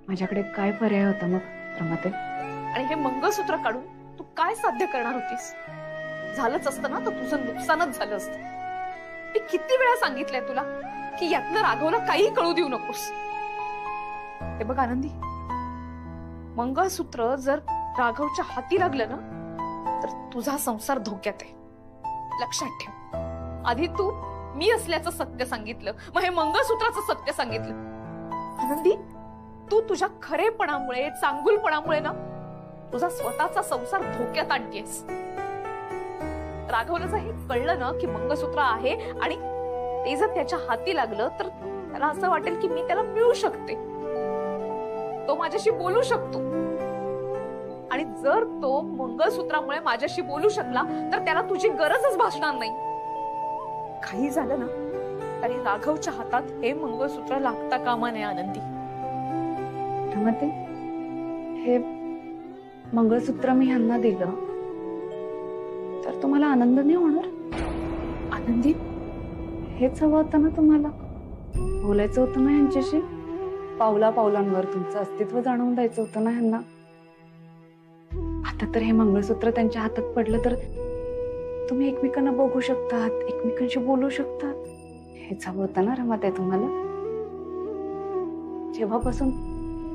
माझ्याकडे काय पर्याय होता मग रमाते? आणि हे मंगळसूत्र काढून तू काय साध्य करणार होतीस? झालंच असतं ना तर तुझं नुकसानच झालं असतं. मी किती वेळा सांगितलंय तुला की यातनं राघवला काही कळू देऊ नकोस. हे बघ आनंदी, मंगळसूत्र जर राघवच्या हाती लागलं ना तर तुझा संसार धोक्यात आहे. लक्षात ठेव. आधी तू मी असल्याचं सत्य सांगितलं, मग हे मंगळसूत्राचं सत्य सांगितलं. आनंदी, तू तुझ्या खरेपणामुळे, चांगुलपणामुळे ना तुझा स्वतःचा संसार धोक्यात आणतेस. राघवला जर हे कळलं ना की मंगळसूत्र आहे आणि ते जर त्याच्या हाती लागलं तर त्याला असं वाटेल की मी त्याला मिळू शकते, तो माझ्याशी बोलू शकतो. आणि जर तो मंगळसूत्रामुळे माझ्याशी बोलू शकला तर त्याला तुझी गरजच भासणार नाही. काही झालं ना तरी राघवच्या हातात हे मंगळसूत्र लागता कामा नये आनंदी. रमाते, हे मंगळसूत्र मी ह्यांना दिलं तर तुम्हाला आनंद नाही होणार? आनंदी, हेच हवं होतं ना तुम्हाला? बोलायचं होतं ना यांच्याशी? पावला पावलांवर तुमचं अस्तित्व जाणवून द्यायचं होतं ना ह्यांना? आता तर हे मंगळसूत्र त्यांच्या हातात पडलं तर तुम्ही एकमेकांना बघू शकतात, एकमेकांशी बोलू शकतात. हेच हवं होतं ना रमाते तुम्हाला? जेव्हापासून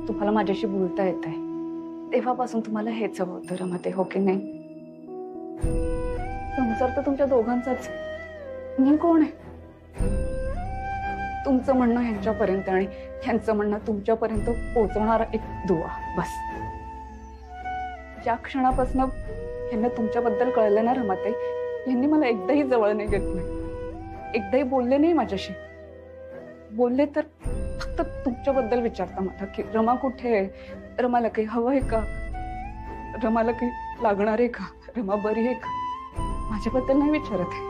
तुम्हाला माझ्याशी बोलता येत आहे तेव्हापासून तुम्हाला हेच हवं होतं रमाते, हो की नाही? संसार तर तुमच्या दोघांचाच. मी कोण आहे? तुमचं म्हणणं ह्यांच्यापर्यंत आणि ह्यांचं म्हणणं तुमच्यापर्यंत पोहोचवणारा एक दुवा, बस. ज्या क्षणापासून ह्यांना तुमच्याबद्दल कळलं ना रमाते, यांनी मला एकदाही जवळ नाही घेतलं, एकदाही बोलले नाही माझ्याशी. बोलले तर फक्त तुमच्याबद्दल विचारता मला की रमा कुठे आहे, रमाला काही हवं आहे का, रमाला काही लागणार आहे का, रमा बरी आहे का, माझ्याबद्दल नाही विचारत आहे.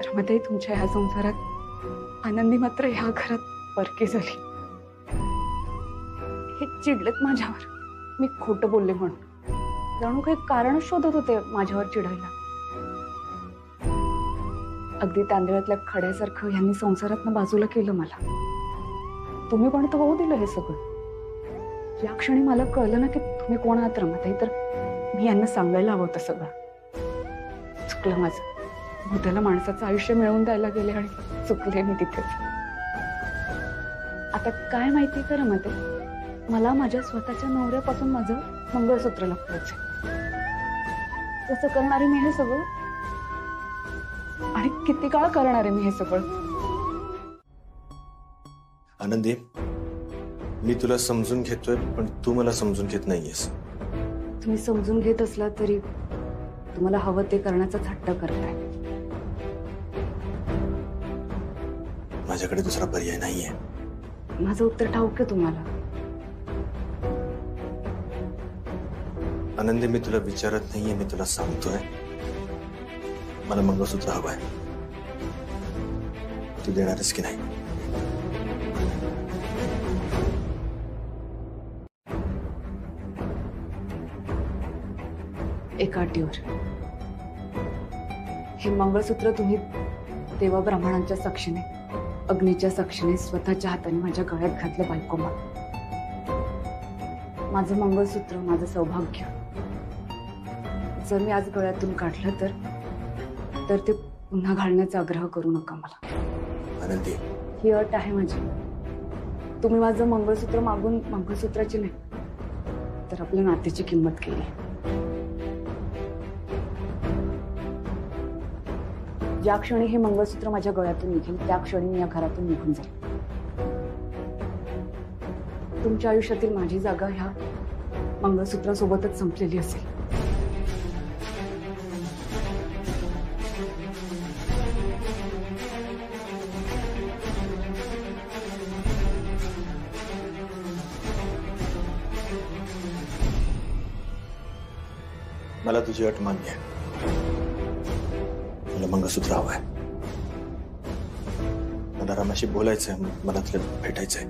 रमाताई, तुमच्या ह्या संसारात आनंदी मात्र ह्या घरात परकी झाली. हे चिडलेत माझ्यावर, मी खोटं बोलले म्हणून. जणू काही कारण शोधत होते माझ्यावर चिडायला. अगदी तांदळातल्या खड्यासारखं यांनी संसारातनं बाजूला केलं मला. तुम्ही पण तर होऊ दिलं हे सगळं. या क्षणी मला कळलं ना की तुम्ही कोण आहात रमाताई, तर मी यांना सांगायला हवं होतं सगळं. चुकलं माझं. भूताला माणसाचं आयुष्य मिळवून द्यायला गेले आणि चुकले मी तिथेच. आता काय माहिती का रमाताई, मला माझ्या स्वतःच्या नवऱ्यापासून माझं मंगळसूत्र लपवायचं. कसं करणारे मी हे सगळं, आणि किती काळ करणार आहे मी हे सगळं? आनंदी, मी तुला समजून घेतोय पण तू मला समजून घेत नाहीयेस. तुम्ही समजून घेत असला तरी तुम्हाला हवं ते करण्याचाच हट्ट करताय. माझ्याकडे दुसरा पर्याय नाहीये. माझं उत्तर ठाऊक आहे तुम्हाला. आनंदी, मी तुला विचारत नाहीये, मी तुला सांगतोय मला मंगळसूत्र हवंय. तू देणारच की नाही? एका अटीवर. हे मंगळसूत्र तुम्ही देवा ब्राह्मणांच्या साक्षीने, अग्नीच्या साक्षीने स्वतःच्या हाताने माझ्या गळ्यात घातलं बायको. माझं मंगळसूत्र, माझं सौभाग्य जर मी आज गळ्यातून काढलं तर ते पुन्हा घालण्याचा आग्रह करू नका मला. आनंदी, ही अट आहे माझी. तुम्ही माझं मंगळसूत्र मागून मंगळसूत्राची नाही तर आपल्या नात्याची किंमत केली. ज्या क्षणी हे मंगळसूत्र माझ्या गळ्यातून निघेल त्या क्षणी मी या घरातून निघून जाईल. तुमच्या आयुष्यातील माझी जागा ह्या मंगळसूत्रासोबतच संपलेली असेल. मला तुझी अट मान्य आहे. मला मंगळसूत्र हवंय. मला रमाशी बोलायचंय, मला तुला भेटायचंय.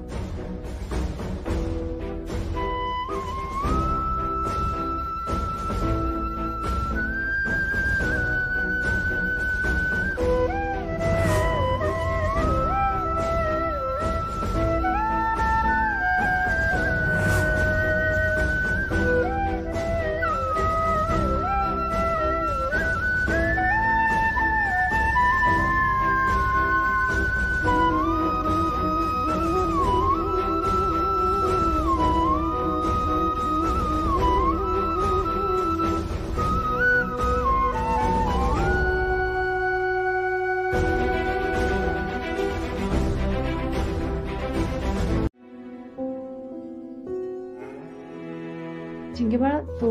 चिंगी बाळा, तू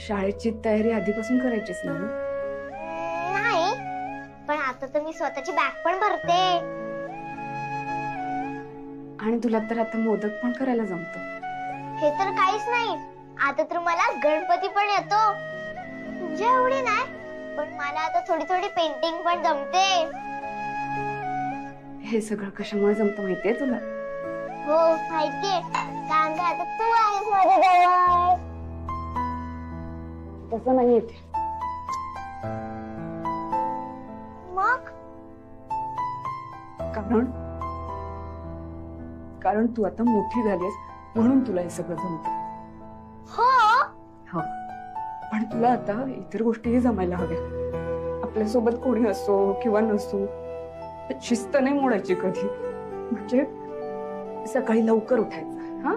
शाळेची तयारी आधीपासून करायचीस ना? नाही, पण आता तर मी स्वतःची बॅग पण भरते. आणि तुला तर आता मोदक पण करायला जमतो. हे तर काहीच नाही, आता तर मला गणपती पण येतो. तुझ्या एवढी नाही, पण मला आता थोडी थोडी पेंटिंग पण जमते. हे सगळं कशामुळे जमतं माहितीये तुला? हो माहितीये, कारण की आता तू आहेस माझ्याजवळ. तसं नाही येते. मग कारण तू आता मोठी झालीस म्हणून तुला हे सगळं जमतं. हो, हो, पण तुला आता इतर गोष्टीही जमायला हव्या. आपल्यासोबत कोणी असो किंवा नसो, शिस्त नाही मोडायची कधी. म्हणजे सकाळी लवकर उठायचं. हा,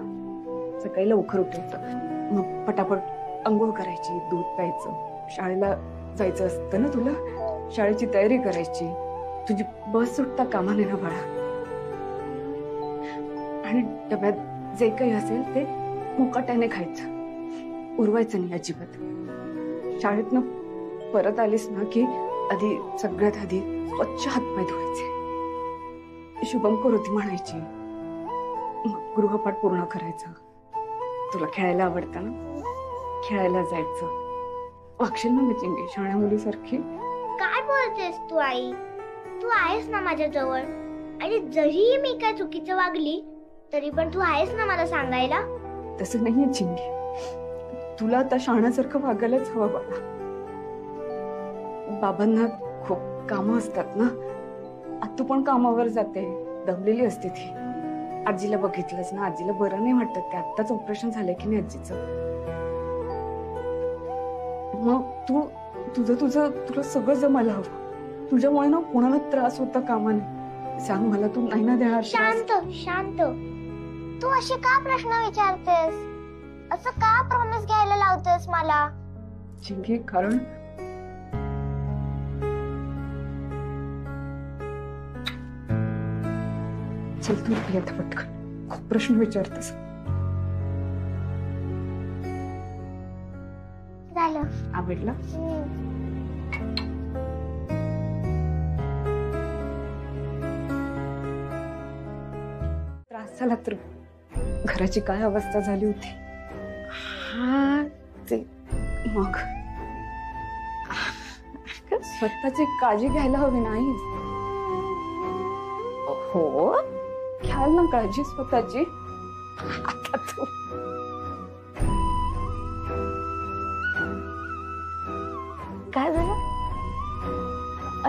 सकाळी लवकर उठायचं, मग पटापट अंघोळ करायची, दूध प्यायचं. शाळेला जायचं असतं ना तुला, शाळेची तयारी करायची. तुझी बस सुटता कामा नये ना बाळा. आणि डब्यात जे काही असेल ते मुकाट्याने खायचं, उरवायचं नाही अजिबात. शाळेतनं परत आलीस ना की आधी सगळ्यात आधी स्वच्छ हातपाय धुवायचे, शुभम करोती म्हणायची, मग गृहपाठ पूर्ण करायचा. तुला खेळायला आवडतं ना, खेळायला जायचं. वागशील ना मी चिंगी शाळा मुलीसारखी? काय बोलतेस तू आई? तू आहेस ना माझ्या जवळ, आणि जरी मी काय चुकीचं वागली तरी पण तू आहेस ना मला सांगायला. तसं नाहीये चिंगी, तुला आता शाळासारखं वागायलाच हवं बाबा. बाबांना खूप कामं असतात ना, आता तू पण कामावर जाते, दमलेली असते ती. आजीला बघितलंच ना, आजीला बरं नाही वाटत. ते आत्ताच ऑपरेशन झालंय की नाही आजीचं. मग तुला सगळं जमायला हवं. तुझ्यामुळे ना कोणाला त्रास होता कामा नये. सांग मला, तू नाही ना देणार त्रास? शांत, तू असे का प्रश्न विचारतेस? असं का प्रॉमिस घ्यायला लावतेस मला? चिंगी, कारण चल तू येतं पटकन, खूप प्रश्न विचारतेस. झालं. आवडला? त्रास झाला तर घराची काय अवस्था झाली होती. हा, ते मग स्वतःची काळजी घ्यायला हवी नाही? हो, घ्याल ना काळजी स्वतःची. आता तू काय झालं?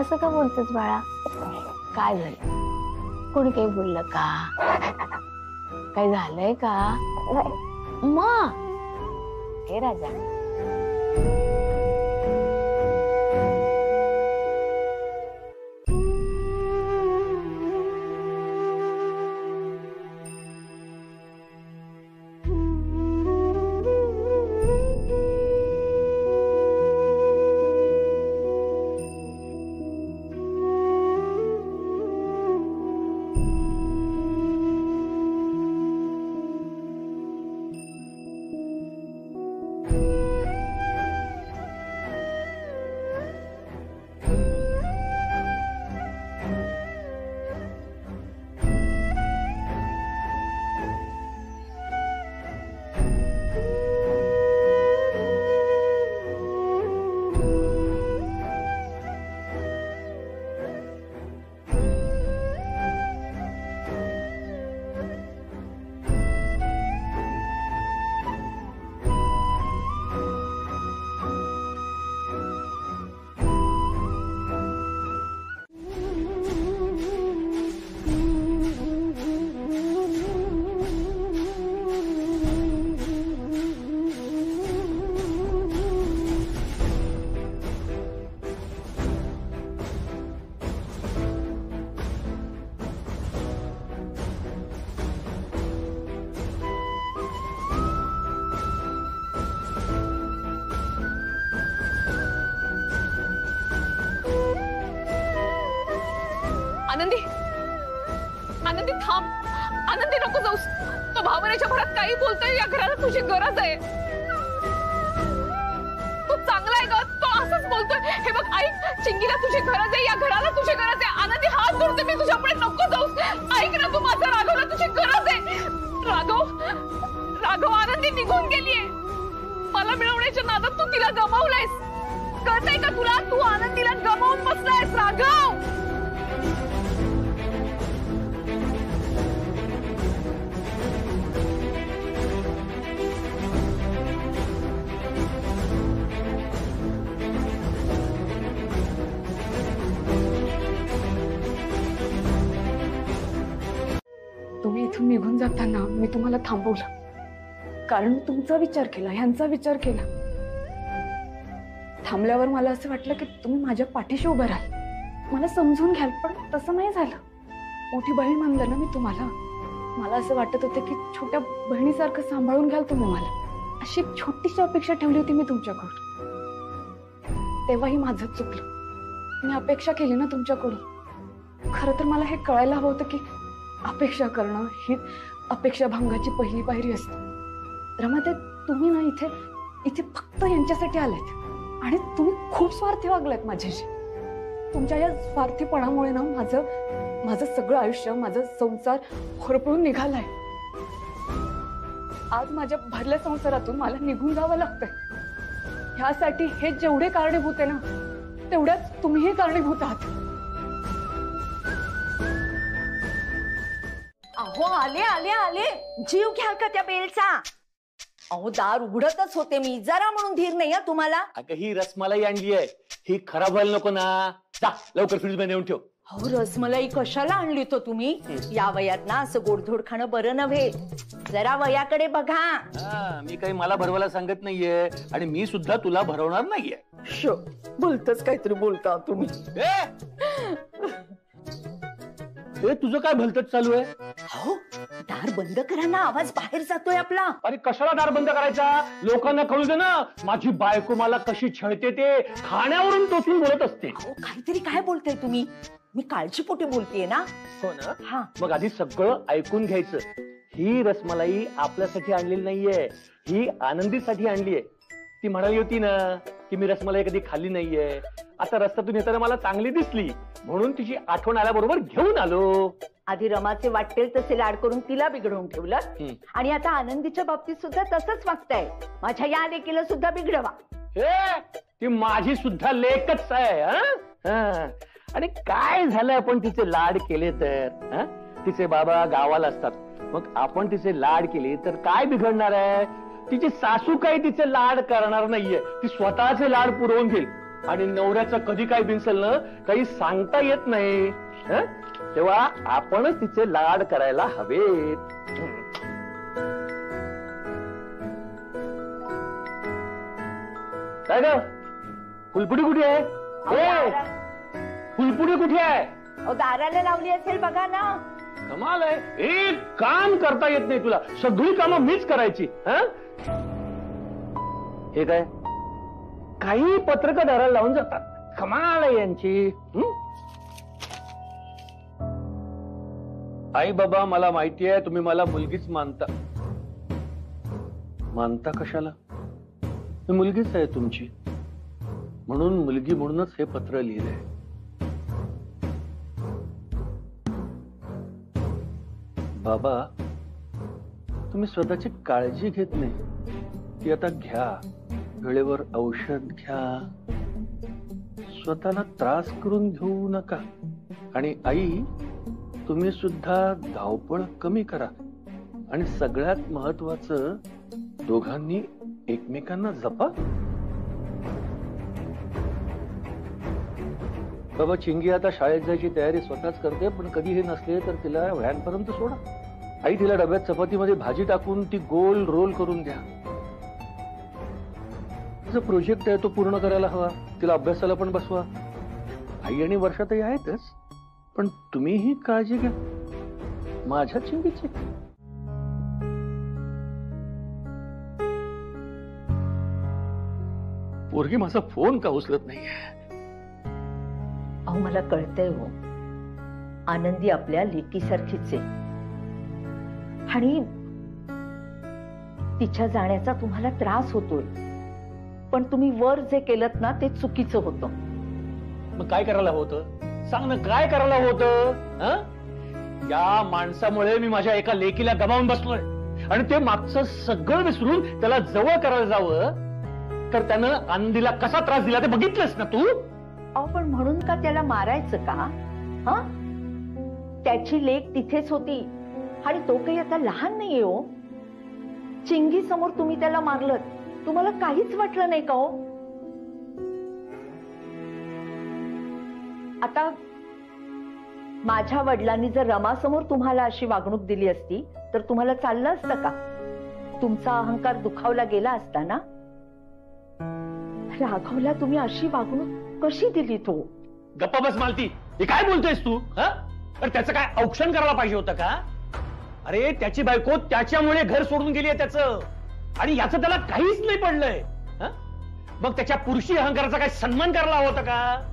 असं का बोलतेस बाळा? काय झालं? कोणी काही बोललं का? काय झालंय का? मग हे राजा, आनंदी, आनंदी थांब, आनंदी नको जाऊस. तो भावनेच्या भरात काही बोलतोय. या घराला तुझी गरज आहे. तू चांगला आहे का? तो असंच बोलतोय. हे बघ ऐक, चिंगीला तुझी गरज आहे, या घराला तुझी गरज आहे. आनंदी हात जोडते मी तुझ्यापुढे, नको जाऊस. ऐक ना तू माझा, राघवला तुझी गरज आहे. राघव आनंदी निघून गेलीये. मला मिळवण्याच्या नादात तू तिला गमावलायस. कळतंय का तुला? तू आनंदीला गमावून बसलायस राघव. तुम्ही इथून निघून जाताना मी तुम्हाला थांबवलं, कारण मी तुमचा विचार केला, ह्यांचा विचार केला. थांबल्यावर मला असं वाटलं की तुम्ही माझ्या पाठीशी उभं राहाल, मला समजून घ्याल, पण तसं नाही झालं. मोठी बहीण मानलं ना मी तुम्हाला. मला असं वाटत होतं की छोट्या बहिणीसारखं सांभाळून घ्याल तुम्ही मला. अशी छोटीशी अपेक्षा ठेवली होती मी तुमच्याकडून. तेव्हाही माझं चुकलं. मी अपेक्षा केली ना तुमच्याकडून. खरं तर मला हे कळायला हवं होतं की अपेक्षा करणं ही अपेक्षा भंगाची पहिली पायरी असते. रमाताई, तुम्ही ना इथे फक्त यांच्यासाठी आलेत आणि तुम्ही खूप स्वार्थी वागलात माझ्याशी. तुमच्या या स्वार्थीपणामुळे ना माझं सगळं आयुष्य, माझा संसार होरपळून निघालाय. आज माझ्या भरल्या संसारातून मला निघून जावं लागतंय. ह्यासाठी हे जेवढे कारणीभूत आहे ना, तेवढ्याच तुम्हीही कारणीभूत आहात. अहो आले आले आले, जीव घ्याल का त्या बेलचा? अहो दार उघडतच होते मी, जरा म्हणून धीर नाही तुम्हाला. अगं ही रसमलाई आणली आहे, ही खराब व्हायला नको ना. जा लवकर फ्रीज मध्ये नेऊन ठेव. अहो रसमलाई कशाला आणली तो तुम्ही? या वयात ना असं गोडधोड खाणं बरं नव्हे. जरा वयाकडे बघा. मी काही मला भरवायला सांगत नाहीये आणि मी सुद्धा तुला भरवणार नाहीये. बोलतच काहीतरी बोलता तुम्ही. ए तुझं काय भलतच चालू आहे? हो दार बंद करा ना, आवाज बाहेर जातोय आपला. अरे कशाला दार बंद करायचा? लोकांना कळू दे ना, माझी बायको मला कशी छळते ते खाण्यावरून टोचून बोलत असते. अहो काहीतरी काय बोलताय तुम्ही? मी काळजीपोटी बोलतेय ना. हो ना? हा मग आधी सगळं ऐकून घ्यायचं. ही रसमलाई आपल्यासाठी आणलेली नाहीये, ही आनंदीसाठी आणलीये. ती म्हणाली होती ना की मी रसमलाई कधी खाल्ली नाहीये. आता रस्त्यातून येताना मला चांगली दिसली म्हणून तिची आठवण आल्याबरोबर घेऊन आलो. आधी रमाचे वाटेल तसे लाड करून तिला बिघडवून ठेवलं आणि आता आनंदीच्या बाबतीत सुद्धा तसंच वागताय. माझ्या या लेकीला सुद्धा बिघडवा. ती माझी सुद्धा लेकच आहे. आणि काय झालं आपण तिचे लाड केले तर? तिचे बाबा गावाला असतात, मग आपण तिचे लाड केले तर काय बिघडणार आहे? तिची सासू काही तिचे लाड करणार नाहीये, ती स्वतःचे लाड पुरवून घेईल. आणि नवऱ्याचं कधी काय बिनसेल ना काही सांगता येत नाही. तेव्हा आपणच तिचे लाड करायला हवेत. काय ग फुलपुडी कुठे आहे? फुलपुडी कुठे आहे? दाराला लावली असेल बघा ना. कमाल आहे, एक काम करता येत नाही तुला, सगळी कामं मीच करायची. हे काय काही पत्रक दाराला लावून जातात. कमाल आहे यांची. आई बाबा मला माहिती आहे तुम्ही मला मुलगीच मानता. मानता कशाला? मी मुलगीच आहे तुमची, म्हणून मुलगी म्हणूनच हे पत्र लिहिलंय. बाबा तुम्ही स्वतःची काळजी घेत नाही, ती आता घ्या. वेळेवर औषध घ्या, स्वतःला त्रास करून घेऊ नका. आणि आई तुम्ही सुद्धा धावपळ कमी करा. आणि सगळ्यात महत्वाचं, दोघांनी एकमेकांना जपा. बाबा चिंगी आता शाळेत जायची तयारी स्वतःच करते, पण कधी हे नसले तर तिला व्हॅन पर्यंत सोडा. आई तिला डब्यात चपातीमध्ये भाजी टाकून ती गोल रोल करून द्या. तिचा प्रोजेक्ट आहे तो पूर्ण करायला हवा. तिला अभ्यासाला पण बसवा. आई आणि वर्षातही आहेतच, पण तुम्हीही काळजी घ्या माझ्या चिंगीची. पोरगी माझा फोन का उचलत नाहीये? अहो मला कळतंय हो, आनंदी आपल्या लेकीसारखीच आहे आणि तिच्या जाण्याचा तुम्हाला त्रास होतोय, पण तुम्ही वर जे केलं ना ते चुकीचं होतं. मग काय करायला होतं? सांग ना, काय करायला होतं? या माणसामुळे मी माझ्या एका लेकीला गमावून बसलोय आणि ते मागचं सगळं विसरून त्याला जवळ करायला जावं तर त्यानं आनंदीला कसा त्रास दिला ते बघितलंस ना तू? अहो पण म्हणून का त्याला मारायचं का? हा, त्याची लेक तिथेच होती आणि तो काही आता लहान नाहीये हो. चिंगी समोर तुम्ही त्याला मारलं, तुम्हाला काहीच वाटलं नाही का हो? आता माझ्या वडिलांनी जर रमासमोर तुम्हाला अशी वागणूक दिली असती तर तुम्हाला चाललं असतं का? तुमचा अहंकार दुखावला गेला असता ना. राघवला तुम्ही अशी वागणूक कशी दिली? तो गप्पा बस मालती, हे काय बोलतोयस तू? तर त्याचं काय औक्षण करायला पाहिजे होतं का? अरे त्याची बायको त्याच्यामुळे घर सोडून गेली आहे त्याचं, आणि याचं त्याला काहीच नाही पडलंय. मग त्याच्या पुरुषी अहंकाराचा काय सन्मान करायला हवा होता का?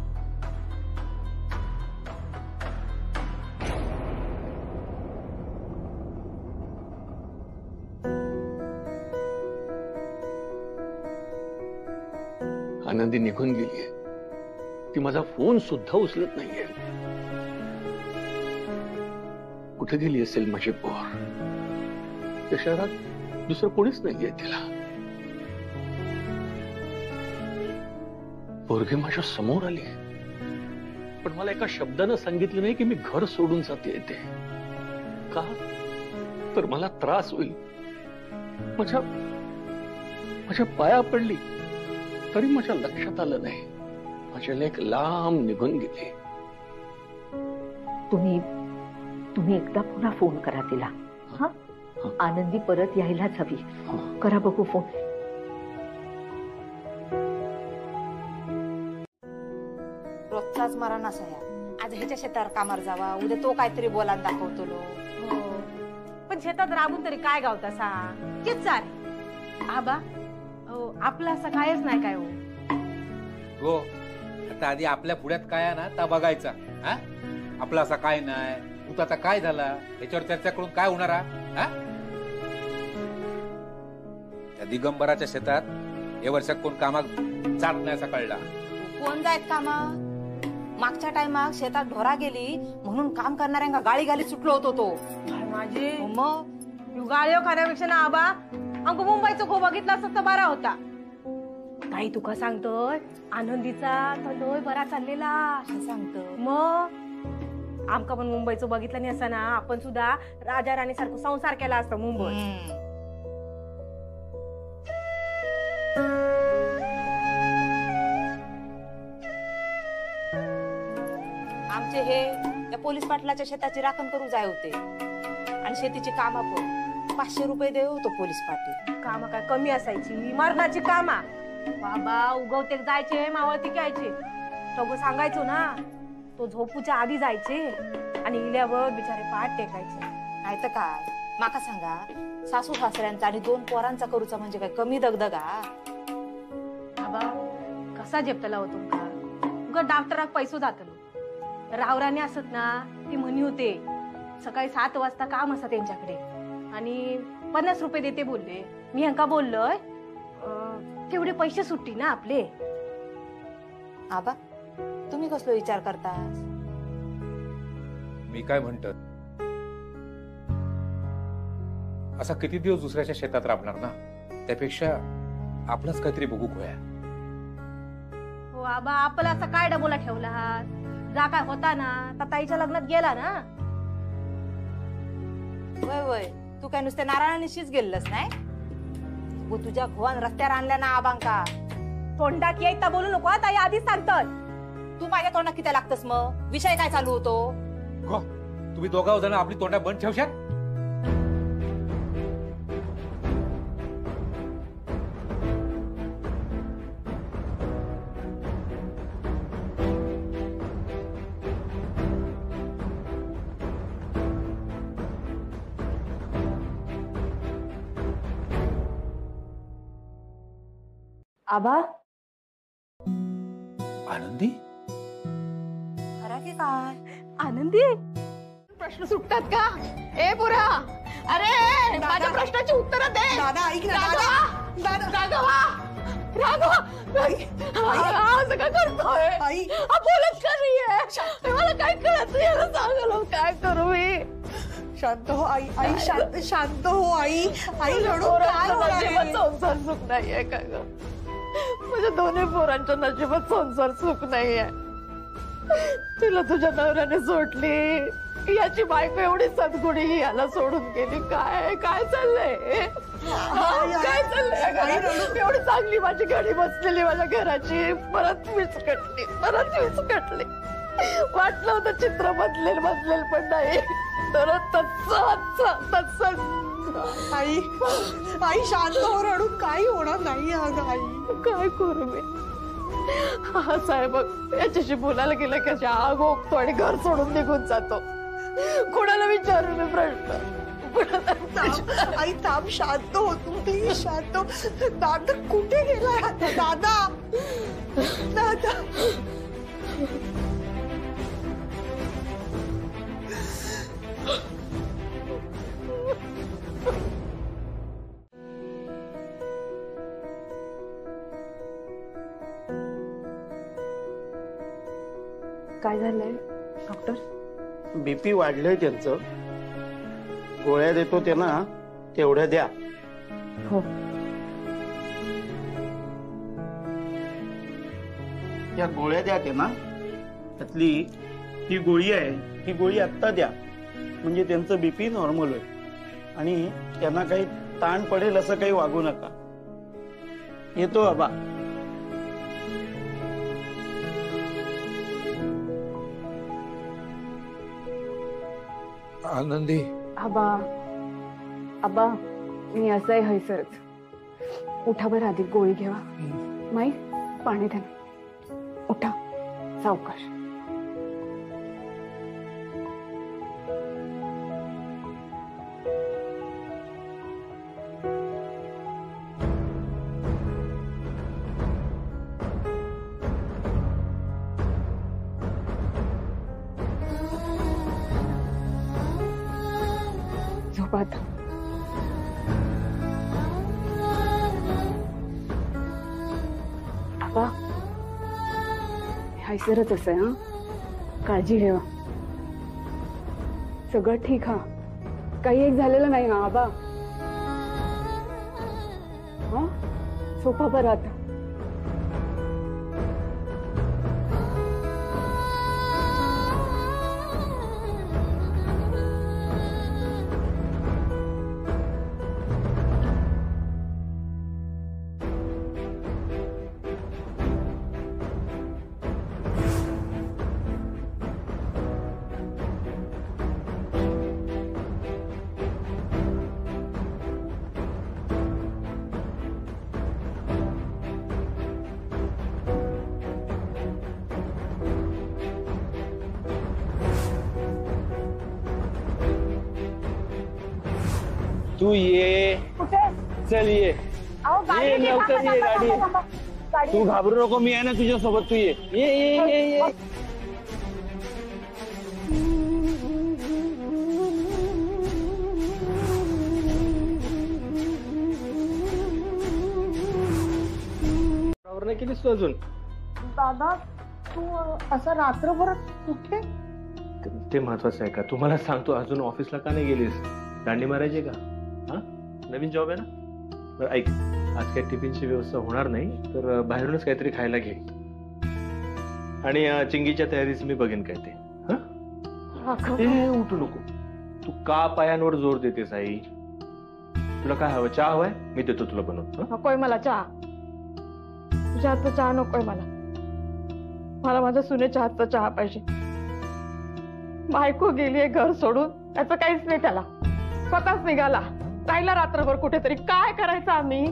आनंदी निघून गेलीये, ती माझा फोन सुद्धा उचलत नाहीये. कुठे गेली असेल माझी पोर? त्या शहरात दुसरं कोणीच नाहीये तिला. पोरगी माझ्या समोर आली, पण मला एका शब्दानं सांगितलं नाही की मी घर सोडून जाते. ते का? तर मला त्रास होईल. माझ्या पाया पडली तरी माझ्या लक्षात आलं नाही. माझ्या लेक लांब निघून गेली. तुम्ही एकदा पुन्हा फोन करा तिला. हा, आनंदी परत यायलाच हवी. करा बघू फोन. रोजचाच मरण असा या. आज ह्याच्या शेतावर कामावर जावा, उद्या तो काहीतरी बोलायला दाखवतो लो. पण शेतात राबून तरी काय गावता सा? तेच चाल आबा. आपला असं कायच नाही काय हो. आता आधी आपल्या पुढ्यात काय आहे ना ता बघायचा. आपला असा काय नाही, तू आता काय झाला याच्यावर चर्चा करून काय होणार? त्या दिगंबराच्या शेतात या वर्षात कोण कामात जात नाही असा कळला. कोण जायत कामा? मागच्या टायमाक शेतात ढोरा गेली म्हणून काम करणाऱ्यांना गाळी गाली सुटलो होतो तो. माझे मग गाळ्यो खाण्यापेक्षा ना आबा अंक मुंबईचा खो बघितला असत तर बरा होता. ताई तुका सांगतोय, आनंदीचा तर लय बरा चाललेला सांगतो. मग आमका पण मुंबईचं बघितलं नाही असं ना, आपण सुद्धा राजा राणी सारखं संसार केला असता मुंबईत. आमचे हे त्या पोलीस पाटलाच्या शेताची राखण करू जाय होते आणि शेतीची कामा पण 500 रुपये देऊ होतो पोलीस पाटील. कामा काय कमी असायची? मरणाची कामा बाबा. उगवते जायचे, मावळती घ्यायचे, सगळं सांगायचो ना. तो झोपूच्या आधी जायचे आणि इल्यावर बिचारे पाठ टेकायचे. नाही तर काय. माका सांगा, सासू सासऱ्यांचा आणि 2 पोरांचा करूचा म्हणजे काय कमी दगदगा? बाबा कसा जेपतला होतो का? उगा डॉक्टराक पैसो जातलो. रावराने असत ना, ती म्हणी होते सकाळी 7 वाजता काम असत त्यांच्याकडे आणि 50 रुपये देते बोलले. मी ह्यांका बोललोय तेवढे पैसे सुट्टी ना आपले. आबा तुम्ही कसलो विचार करता? मी काय म्हणतो, असा किती दिवस दुसऱ्याच्या शेतात राबणार ना, त्यापेक्षा आपणच काहीतरी बघू खोया. हो आबा, आपला असा काय डबोला ठेवला? जा काय होता ना तर ताईच्या लग्नात गेला ना. वय वय, तू काय नुसते नारायणीशीच गेलस नाही? तुझ्या घोवान रस्त्यावर आणल्या ना आबांका. तोंडात येता बोलू नको ताई, आधीच सांगतात. तू माझ्या तोंडात किती लागतस? मग विषय काय चालू होतो? तुम्ही दोघा जण आपली तोंडा बंद ठेवशात. आबा आनंदी खरा की काय? आनंदी प्रश्न सुटतात का? ए पोरा, अरे माझ्या प्रश्नाची उत्तर दे. दादा ऐक ना दादा. राघवा असं काय करतोय? आई. हा बोलत का नाहीये? मला काय कळत नाही, याला सांगलो काय करू मी? शांत हो आई. आई शांत हो आई. आई रडू काय होणार आहे? संसार सुख नाहीये का ग? माझ्या दोन्ही पोरांच्या नशिबात संसार सुख नाहीये. तिला तुझ्या नवऱ्याने सोडली, याची बायको एवढी सद्गुणी याला सोडून गेली. काय काय चाललंय? काय चाललंय? एवढी चांगली माझी घडी बसलेली माझ्या घराची परत विस्कटली. वाटलं होतं चित्र बदलेल पण नाही. तर तसंच. आई आई शांत हो, रडून काही होणार नाही. अगं आई काय करू मी? हा साहेब याच्याशी बोलायला गेलं की आग ओकतो आणि घर सोडून निघून जातो. कोणाला विचारू मी प्रश्न? आई थांब, शांत हो तू, प्लीज शांत हो. दादा कुठे गेलाय आता? दादा दादा काय झालंय डॉक्टर? बीपी वाढलंय त्यांचं. गोळ्या देतो ते ना, तेवढ्या द्या. हो. त्या गोळ्या द्या ते ना, त्यातली ही गोळी आहे, ही गोळी आत्ता द्या, म्हणजे त्यांचं बीपी नॉर्मल होईल आणि त्यांना काही ताण पडेल असं काही वागू नका. येतो बाबा. आनंदी. आबा मी असं आहे हैसरच. उठा बरं, आधी गोळी घ्यावा. माई पाणी द्या. उठा सावकाश. झोपात. आबा हैसरच असं आहे. हा काळजी घ्या. सगळं ठीक. हा काही एक झालेलं नाही ना आबा? हा सोपा बरं आता. तू ये. चल ये लवकर ये. गाडी. तू घाबरू नको, मी आहे ना तुझ्या सोबत. तू ये ये ये ये. नाही केलीस तू अजून? दादा तू असं रात्रभर कुठे? ते महत्वाचं आहे का? तुम्हाला सांगतो, अजून ऑफिसला का नाही गेलीस? दांडी मारायची का? हा नवीन जॉब आहे ना? बरं ऐक, आज काही टिफिनची व्यवस्था होणार नाही, तर बाहेरूनच काहीतरी खायला घे. आणि चिंगीच्या तयारीच मी बघेन काय ते. उठू नको. तू का पायांवर जोर देतेस आई? तुला काय हवं? चहा हवाय? मी देतो तुला बनवून. नकोय मला चहा. तुझ्या हातचा चहा नकोय मला. मला माझ्या सुनेच्या हातचा चहा पाहिजे. बायको गेलीये घर सोडून, त्याचं काहीच नाही त्याला. स्वतःच निघाला, राहिला रात्रभर कुठेतरी. काय करायचं आम्ही?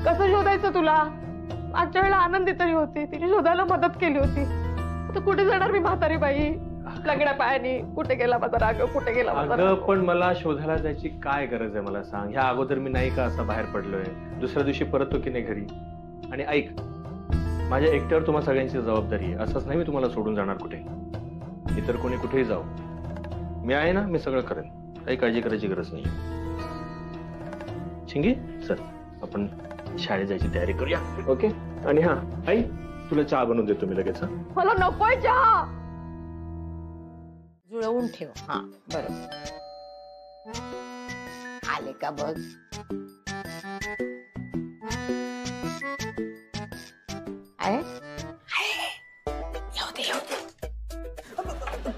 कसं शोधायचं तुला? मागच्या वेळेला आनंदी तरी होती, तिने शोधायला मदत केली होती. आता कुठे जाणार मी म्हातारी बाई लंगड्या पायानी? कुठे गेला माझा राग? कुठे गेला माझा राग? पण मला शोधायला जायची काय गरज आहे मला सांग? ह्या अगोदर मी नाही का असा बाहेर पडलोय? दुसऱ्या दिवशी परततो की नाही घरी? आणि ऐक, माझ्या एकट्यावर तुम्हा सगळ्यांची जबाबदारी आहे. असंच नाही मी तुम्हाला सोडून जाणार कुठे. इतर कोणी कुठेही जाऊ, मी आहे ना, मी सगळं करेन, काही काळजी करायची गरज नाही. चिंगी चल आपण शाळेत जायची तयारी करूया. ओके. आणि हा आई, तुला चहा बनवून देतो मी लगेच. मला नकोय चहा. जुळवून ठेव. हा बरोबर. आले का बघ. आहे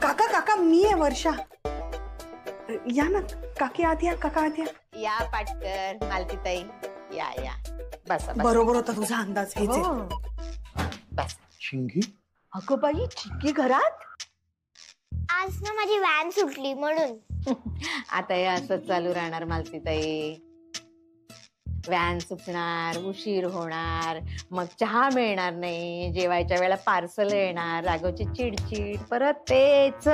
काका काका मी आहे वर्षा. या ना काकी आत या. काका आत या. या पाटकर मालतीताई या या. बस बरोबर होता तुझा अंदाज. हेच आहे. बस. चिंगी अगं बाई, चिंगी घरात? आज ना माझी व्हॅन सुटली म्हणून. आता हे असंच चालू राहणार मालतीताई. व्हॅन सुटणार, उशीर होणार, मग चहा मिळणार नाही, जेवायच्या वेळेला पार्सल येणार, राघवची चिडचिड, परत तेच.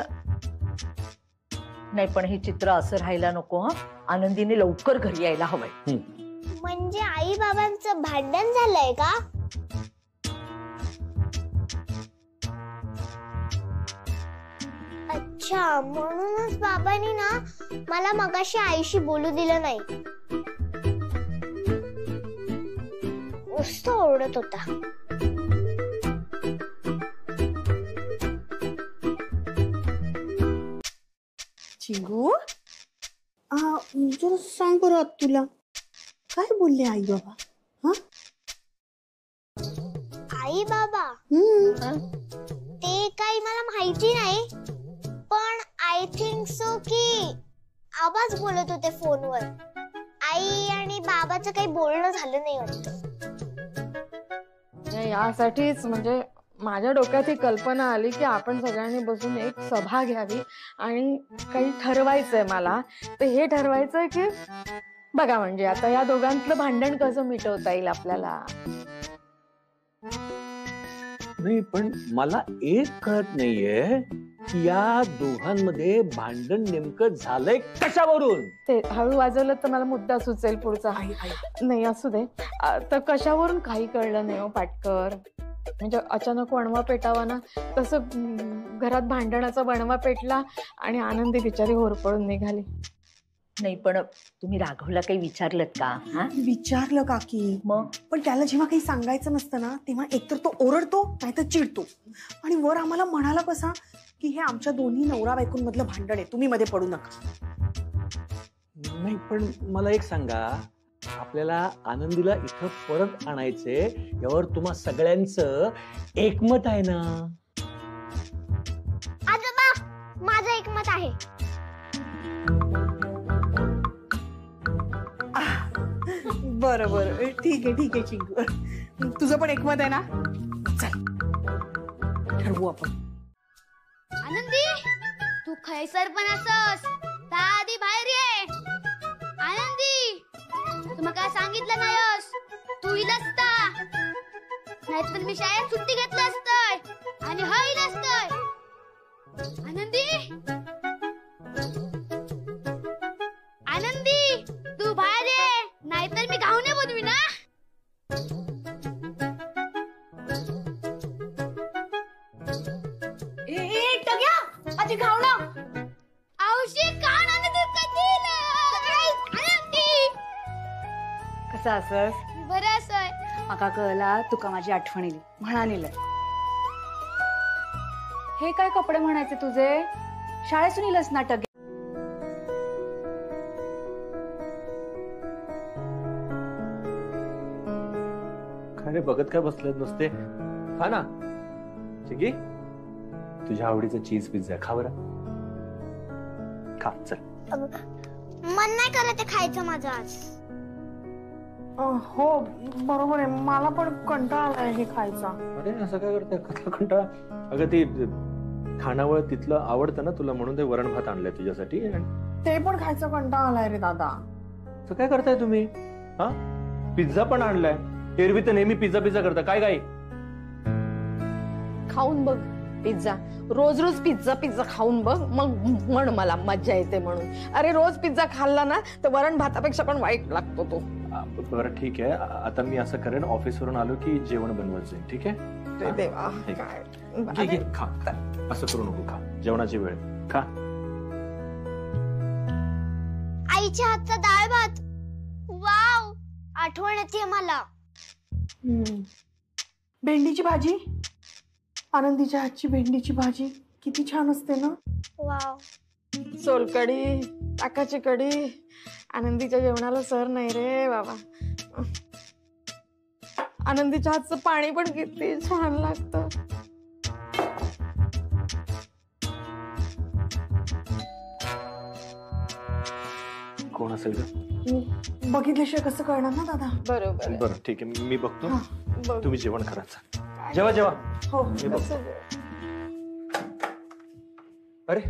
नाही पण हे चित्र असं राहायला नको. हं, आनंदीने लवकर घरी यायला हवंय. म्हणजे आई बाबांचं भांडण झालंय का? अच्छा, म्हणूनच बाबांनी ना मला मगाशी आईशी बोलू दिलं नाही. नुसतं ओरडत होता. चिंगू जरा सांग बरं तुला काय बोलले आई बाबा? आई बाबा ते काही मला माहिती नाही, पण आय थिंक सो की आवाज बोलत होते फोनवर. आई आणि बाबाचं काही बोलणं झालं नाही वाटतं. यासाठीच म्हणजे माझ्या डोक्यात ही कल्पना आली की आपण सगळ्यांनी बसून एक सभा घ्यावी आणि काही ठरवायचंय मला. तर हे ठरवायचंय की बघा म्हणजे आता या दोघांतलं भांडण कसं मिटवता येईल आपल्याला. नाही पण मला एक कळत नाहीये की या दोघांमध्ये भांडण नेमकं झालंय कशावरून. ते हळू वाजवलं तर मला मुद्दा सुचेल पुढचा. नाही असू दे. तर कशावरून काही कळलं नाही हो पाटकर. म्हणजे अचानक वणवा पेटावा ना तसं घरात भांडणाचा वणवा पेटला आणि आनंदी बिचारी होरपळून निघाली. नाही पण तुम्ही राघवला काही विचारलं का? विचारलं काकी. मग पण त्याला जेव्हा काही सांगायचं नसतं ना तेव्हा एकतर तो ओरडतो नाहीतर चिडतो. आणि वर आम्हाला म्हणाला कसा की हे आमच्या दोन्ही नवरा बायकोंमधलं भांडण आहे, तुम्ही मध्ये पडू नका. नाही पण मला एक सांगा, आपल्याला आनंदीला इथं परत आणायचे यावर तुम्हा सगळ्यांचं एकमत आहे ना? आजोबा माझं एकमत आहे. बरं बरं ठीक आहे चिंकू, तुझं पण एकमत आहे ना? चल ठरवू आपण. आनंदी तू खैसर पण असस आधी बाहेर ये. आनंदी तू मला सांगितलं नाहीस, तू इल असता नाहीतर मी शाळेत सुट्टी घेतलं असतंय आणि हा इल असतंय. आनंदी आनंदी तू बाहेर ये नाहीतर मी घावणे बनवी ना. आजी घावणा औषधी कान आणि दूध कसं असस? बरं असय. माका कळला तुका माझी आठवण येईल म्हणानील. हे काय कपडे म्हणायचे तुझे? शाळेतून इलस नाटक. काय बघत काय बसले नुसते? खा ना चिंगी, तुझ्या आवडीचा चीज पिझ्झा खा बरं. खा चल. मन नाही करत ते खायचं माझं आज. हो बरोबर आहे, मला पण कंटाळा आलाय हे खायचा. अरे असं काय करते? कसला कंटाळा? अगं ती खानावळ तिथलं आवडतं ना तुला म्हणून ते वरण भात आणलंय तुझ्यासाठी. ते पण खायचं कंटाळा आलाय रे दादा. तर काय करताय तुम्ही? हा पिझ्झा पण आणलाय. एरवी तर नेहमी पिझ्झा पिझ्झा करता. काय काय खाऊन बघ पिझ्झा. रोज रोज पिझ्झा पिझ्झा खाऊन बघ, मग म्हण मला मज्जा येते म्हणून. अरे रोज पिझ्झा खाल्ला ना तर वरण भातापेक्षा पण वाईट लागतो तो. बरं ठीक आहे, आता मी असं करेन, ऑफिसवरून आलो की जेवण बनवत जाईल. ठीक आहे? देवा खा. असं करू नको. खा, जेवणाची वेळ. खा. आईच्या हातचा डाळ भात, वाव, आठवण येते मला. भेंडीची भाजी, आनंदीच्या हातची भेंडीची भाजी किती छान असते ना. वाव. सोलकढी, ताकाची कढी, आनंदीच्या जेवणाला सर नाही रे बाबा. आनंदीच्या हातचं पाणी पण किती छान लागतं. कोण असेल का? बघितल्याशिवाय कसं कळणार ना दादा. बरोबर. बरं ठीक आहे, मी बघतो. बघ. तुम्ही जेवण करायचं. जेवा जेवा. हो. मी बघतो. अरे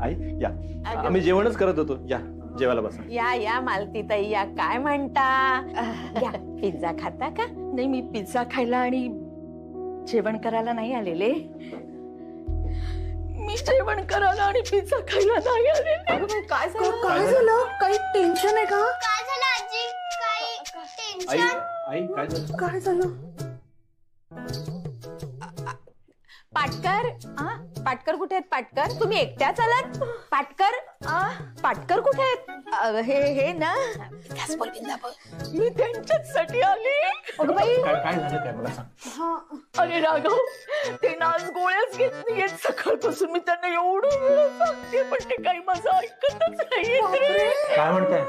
आई या, आम्ही जेवणच करत होतो. या जेवायला बसा. या या मालती ताई या, काय म्हणता? या, पिझ्झा खाता का? नाही, मी पिझ्झा खायला आणि जेवण करायला नाही आलेले. मी जेवण करायला आणि पिझ्झा खायला नाही आलेले. काय झालं? काही टेन्शन आहे का? काय झालं आजी? काही आई टेन्शन? आई काय झालं? काय झालं? पाटकर, पाटकर कुठे आहेत? पाटकर, तुम्ही एकट्याच आलात? पाटकर, पाटकर कुठे आहेत? हे ना, मी त्यांच्यासाठी आले. काय झालं काय मला सांग. अरे राघव, ते ना आज गोळ्याच घेत नाहीयेत. सकाळपासून मी त्यांना एवढं वेळ सांगते, पण ते काही माझं ऐकतच नाहीये. काय म्हणताय?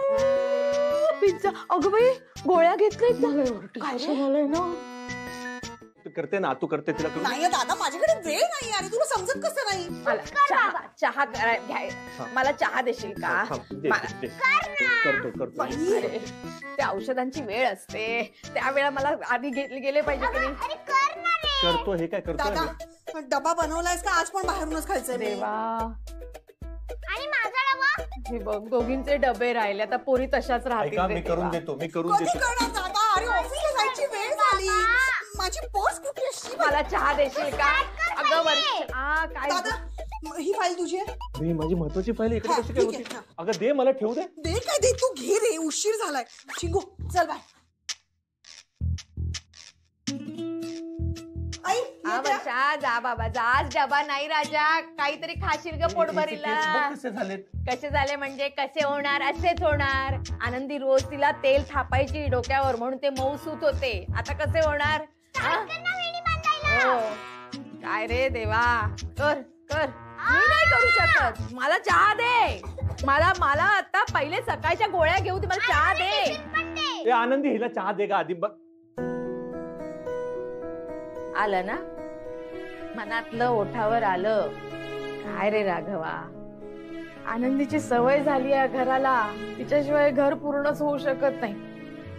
पिझ्झा, अगं बाई, गोळ्या घेत नाहीत ना. काय झालंय ना? तू करते ना, तू करते तिला करू. नाही दादा, माझ्याकडे वेळ नाही. अरे तुला समजत कसं नाही? मला चहा मला चहा देशील का? करतो. अरे, त्या औषधांची वेळ असते, त्यावेळेला मला आधी गेले पाहिजे की नाही? करतो. हे काय करतो? दादा, डबा बनवलायस का? आज पण बाहेरूनच खायचंय. देवा, आणि माझा डबा? हे बघ, दोघींचे डबे राहिले. आता पोरी तशाच राहतील. मी करून देतो. कधी करणार दादा? अरे ऑफिसला जायची वेळ झाली. माझी पर्स कुठे असते? मला चहा देशील का? अगं वर्ष, काय दादा, ही फाईल तुझी आहे? मी माझी महत्वाची फाईल इकडे कशी काय होती? अगं दे, मला ठेवू दे. दे काय दे, तू घे रे, उशीर झालाय. चिंगू चल बाय. आई वर्षा, जा बाबा, जा. आज डबा नाही राजा, काहीतरी खाशील ग पोटभरीला. कसे झालेत? कसे झाले म्हणजे कसे होणार? असेच होणार. आनंदी रोज तिला तेल थापायची डोक्यावर, म्हणून ते मऊसूत होते. आता कसे होणार? हो. काय रे देवा, कर कर. मी नाही करू शकत. मला चहा दे. मला आता पहिले सकाळच्या गोळ्या घेऊ दे. मला चहा दे. ए आनंदी, हिला चहा दे का आधी. बघ आलं ना, मनातलं ओठावर आलं. काय रे राघवा, आनंदीची सवय झाली या घराला. तिच्याशिवाय घर पूर्णच होऊ शकत नाही.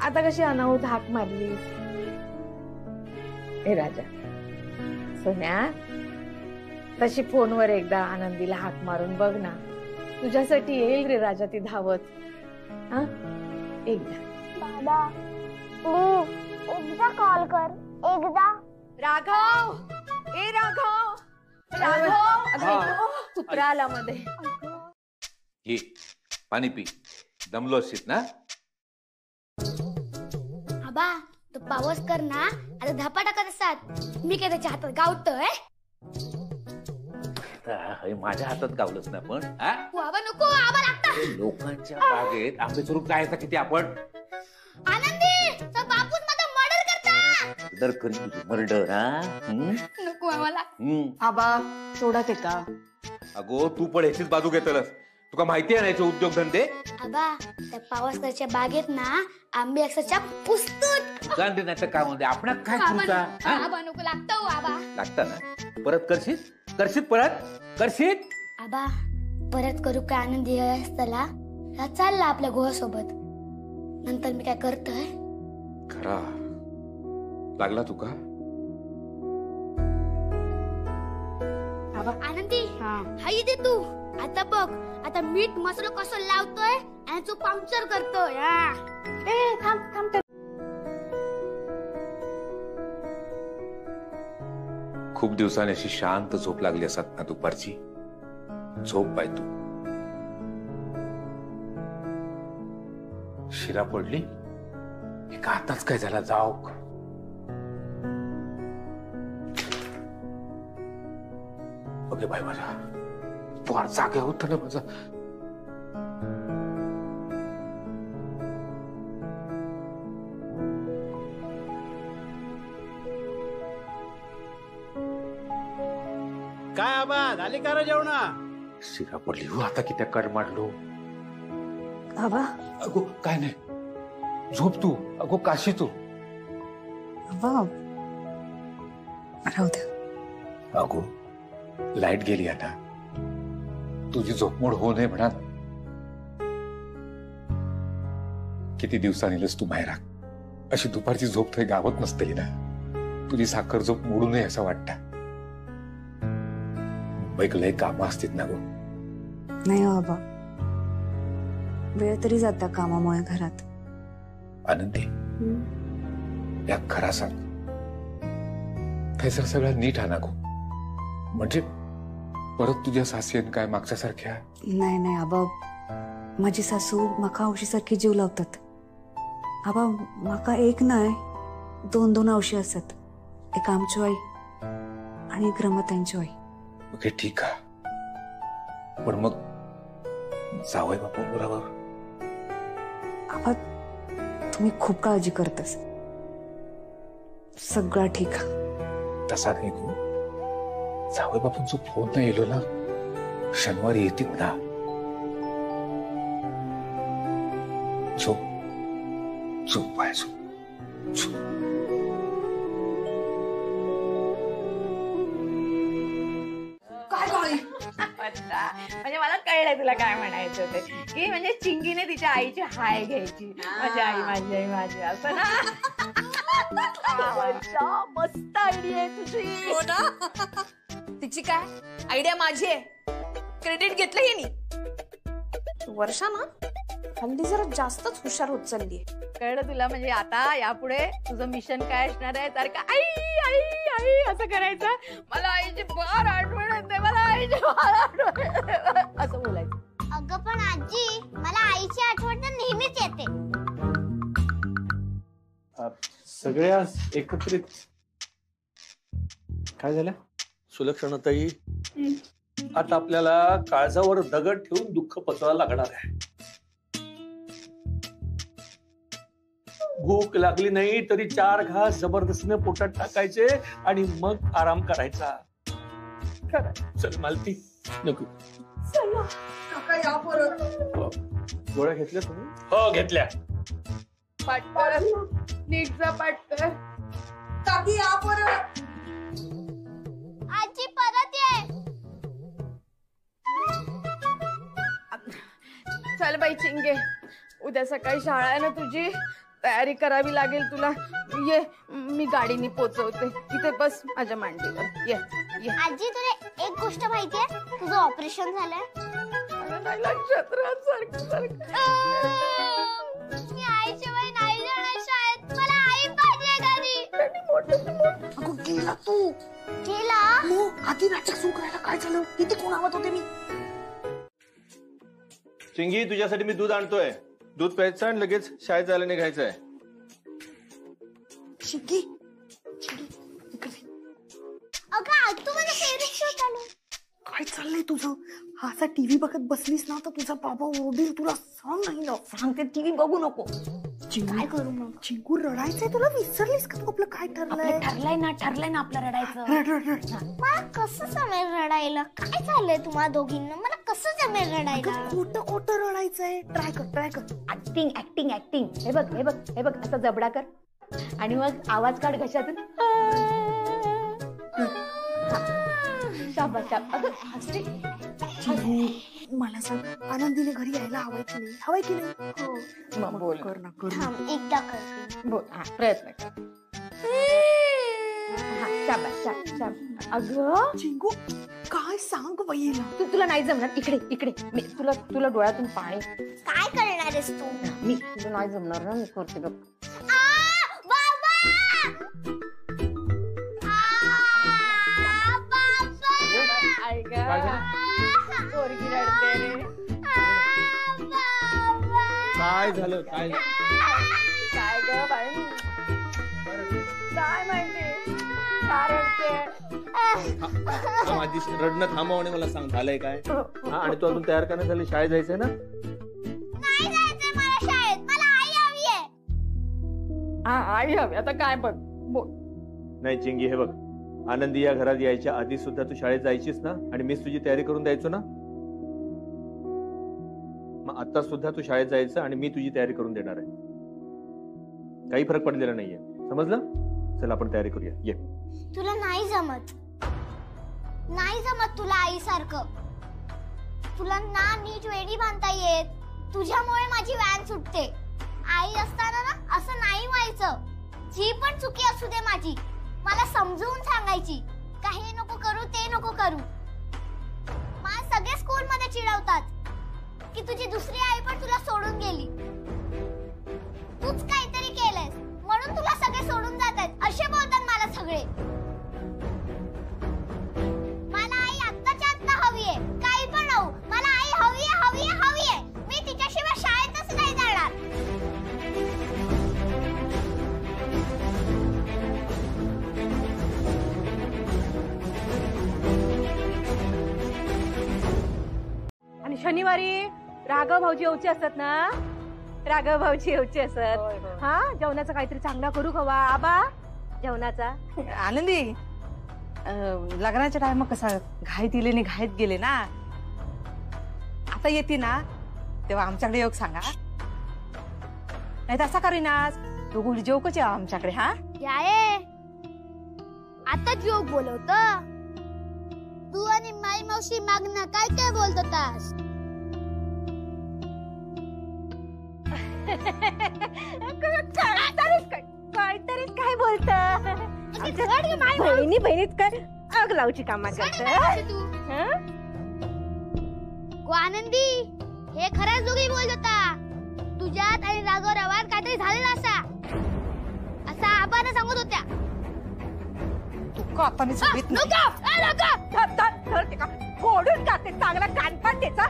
आता कशी अनाहूत हाक मारली. हे राजा, सोन्या, तशी फोनवर एकदा आनंदीला हाक मारून बघ ना. तुझ्यासाठी येईल रे राजा ती धावत. हा, एकदा. दादा, प्लीज एकदा कॉल कर. एकदा. राघव, ए राघव, राघव, कुत्रा आला मध्ये. ये पाणी पी, दमलो असशील ना. आबा, तो पावस कर ना, आता धापा टाकत असतात. मी काय त्याच्या हातात गावतोय? माझ्या हातात गावलंच ना पण. आबा नको, आबा लागतं. लोकांच्या बागेत आंबे चोरून जायचं किती आपण. आनंदी, तो बापूच माझा मर्डर करता. मर्डर करी तुझी मर्डर. नको आम्हाला. आबा, सोडा ते का? अगो, तू पण ह्याचीच बाजू घेतलस. तुका माहिती आहे ना याचे उद्योगधंदे. आबा, त्या पावसाच्या बागेत ना आंबे अक्षरशः पुस्तक. गांधी नाही तर काय म्हणते आपण काय करूचा. आबा नको, लागतं आबा. लागतं ना. परत करशील परत करशील. आबा, परत करू काय? आनंदी असताना चालला आपल्या गोव्यासोबत. नंतर मी काय करतोय? खरा लागला तुका. आनंदी, हाई दे तू. आता बघ, आता मीठ मसाला कसं लावतोय आणि तो पंक्चर करतोय. थांब. खूप दिवसांनी अशी शांत झोप लागली असत ना दुपारची. झोप पाय तू. शिरा पडली एका आताच काय झाला. जाऊ ओके बाय. माझा पोर जागे होत ना माझा. काय आबा झाली का रे जेवणा? शिरा पडली हो आता किती कड मारलो. आबा अगो काय नाही झोप तू. अगो काशी तू. आबा राहू दे. अगो लाईट गेली आता. तुझी झोपमोड होऊ नये म्हणा. किती दिवसांनीलच तू बाहेर अशी दुपारची झोप थोडी गावत नसतली ना. तुझी साखर झोप मोडू नये असं वाटतं. मुंबईत लय कामं असतील ना गो. नाही हो आबा, वेळ तरी जाता कामामुळे घरात. आनंदी या खरा सांग थैसर सगळं नीट आणा गो. म्हणजे परत तुझ्या सासयेन काय मागच्या सारख्या. नाही नाही आबा, माझी सासू माका औषधासारखी जीव लावतात. आबा माका एक नाही 2 औषध असतात. एक आमची आई आणि एक रमतांची आई. ओके ठीक आहे. पण मग जावई बापू बरोबर. आबा तुम्ही खूप काळजी करतस. सगळं ठीक आहे. तसा नाही गो. जावई बापूंचा फोन नाही येलो ना. शनिवारी येतील ना. झोप झोप पाय झोप झोप. म्हणजे मला कळलं तुला काय म्हणायचं ते, की म्हणजे चिंगीने तिच्या आईची हाय घ्यायची. माझी आई माझी आई माझी असं ना. मस्त आयडिया आहे तुझी. हो ना. तिची काय आयडिया माझी आहे. क्रेडिट घेतलं हे नी. वर्षा ना हल्ली जरा जास्तच हुशार होत चालली. कळलं तुला. म्हणजे आता यापुढे तुझं मिशन काय असणार आहे. सारखं आई आई आई असं करायचं. मला आईची फार आठवण येते. मला आईची फार आठवण येते असं बोलायचं. अगं पण आजी, मला आईची आठवण तर नेहमीच येते. सगळ्या एकत्रित काय झालं? सुलक्षणाताई, आता आपल्याला काळजावर दगड ठेवून दुःख पचवायला लागणार आहे. भूक लागली नाही तरी 4 घास जबरदस्तीने पोटात टाकायचे आणि मग आराम करायचा. चल मालती. नको. गोळ्या घेतल्या तुम्ही? हो घेतल्या. पाटकर नीटचा पाटकर. काकी या परत. आजी परत ये. चल बाई चिंगे, उद्या सकाळी शाळा आहे ना तुझी. तयारी करावी लागेल तुला. ये मी गाडीने पोचवते. इथे बस माझ्या मांडीवर. ये ये. आजी तुला एक गोष्ट माहितीये, तुझं ऑपरेशन झालंय. लक्षात राहत सारखं. मी आईशिवाय नाही जाणार शाळेत. मला आई पाहिजे घरी. अगं गेला तू. गेला. आधी नाटक सुरू करायला काय झालं? किती कोण आवत होते मी. चिंगी तुझ्यासाठी मी दूध आणतोय. दूध प्यायचं आणि लगेच शाळेत जायला निघायचंय. चिंगी अगं आज तू मला फेरीत शोध आलो. काय चाललंय तुझं? हा असा टीव्ही बघत बसलीस ना तर तुझा बाबा ओरडील. तुला सांग नाही ना. सांगते टीव्ही बघू नको. काय करू मग? चिंगू रडायचंय तुला. विसरलीस का तू आपलं काय ठरलंय? ठरलंय ना आपलं रडायचं. रड रड रड. मला कसं जमेल रडायला? काय झालंय तुम्हाला दोघींना? मला कसं जमेल रडायला? खोटं खोटं रडायचंय. ट्राय कर. Acting acting acting. हे बघ हे बघ हे बघ. आता जबडा कर आणि मग आवाज काढ घशातून. शाबास शाबास. अगं हसते. मला सांग, आनंदीने घरी यायला हवंय की नाही? हवंय की नाही? हो. मग बोल. कर ना कर. थांब एकदा करते. बोल. हा प्रयत्न कर. हा शाबास शाबास. अगं चिंगू काय सांग बहिला. तुला नाही जमणार. इकडे इकडे. मी तुला डोळ्यातून पाणी. काय करणार आहेस तू? मी तुला नाही जमणार ना. मी करते बघ. काय झालं? काय काय ग बाई? काय माहिती काय रडते? माझी रडणं थांबव आणि मला सांग झालंय काय? हा, आणि तू अजून तयार करण्यात झाली. शाळेत जायचंय ना? नाही जायचंय मला शाळेत. मला आई हवी आहे. आई हवी. आता काय बघ बोल. नाही चिंगी हे बघ, आनंदी या घरात यायच्या आधी सुद्धा तू शाळेत जायचीस ना, आणि मीच तुझी तयारी करून द्यायचो ना. मग आता सुद्धा तू शाळेत जायचं आणि मी तुझी तयारी करून देणार आहे. काही फरक पडलेला नाहीये, समजलं? चल आपण तयारी करूया, ये. तुला नाही जमत, नाही जमत तुला आईसारखं. तुला ना नीट वेणी बांधता येत. तुझ्यामुळे माझी व्हॅन सुटते. आई असताना ना असं नाही व्हायचं. जी पण चुकी असू दे माझी, मला समजून सांगायची. काही नको करू, ते नको करू. मला सगळे स्कूल मध्ये चिडवतात की तुझी दुसरी आई पण तुला सोडून गेली. तूच काहीतरी केलंयस म्हणून तुला सगळे सोडून जातात असे बोलतात मला सगळे. मला आई आत्ताच्या आत्ता हवी आहे. काही पण राहू, मला आई हवी आहे, हवी आहे, हवी आहे. मी तिच्याशिवाय शाळेतच नाही जाणार. आणि शनिवारी राघव भाऊजी येऊचे असतात ना, राघव भाऊजी येऊचे असतात. हा, जेवणाचं काहीतरी चांगला करू खवा आबा जेवणाचा. आनंदी, लग्नाच्या टायमा कसा घाईत दिले आणि घाईत गेले ना. आता येते ना तेव्हा आमच्याकडे योग सांगा, नाही तर असा करीनास दोघं जेवकच यावं आमच्याकडे. हा याय आता जोक बोलवत. तू आणि माई मावशी मागणं काय काय बोलत होतास? काहीतरीच काय बोलत. बहिणी बहिणीत काय आग लावची कामा करत. गो आनंदी, हे खरंच दोघी बोलत होता. तुझ्यात आणि राघव रवात काहीतरी झालेलं असा आबाने सांगत होत्या. तू आता मी सांगित फोडून टाकते चांगला कानपान त्याचा.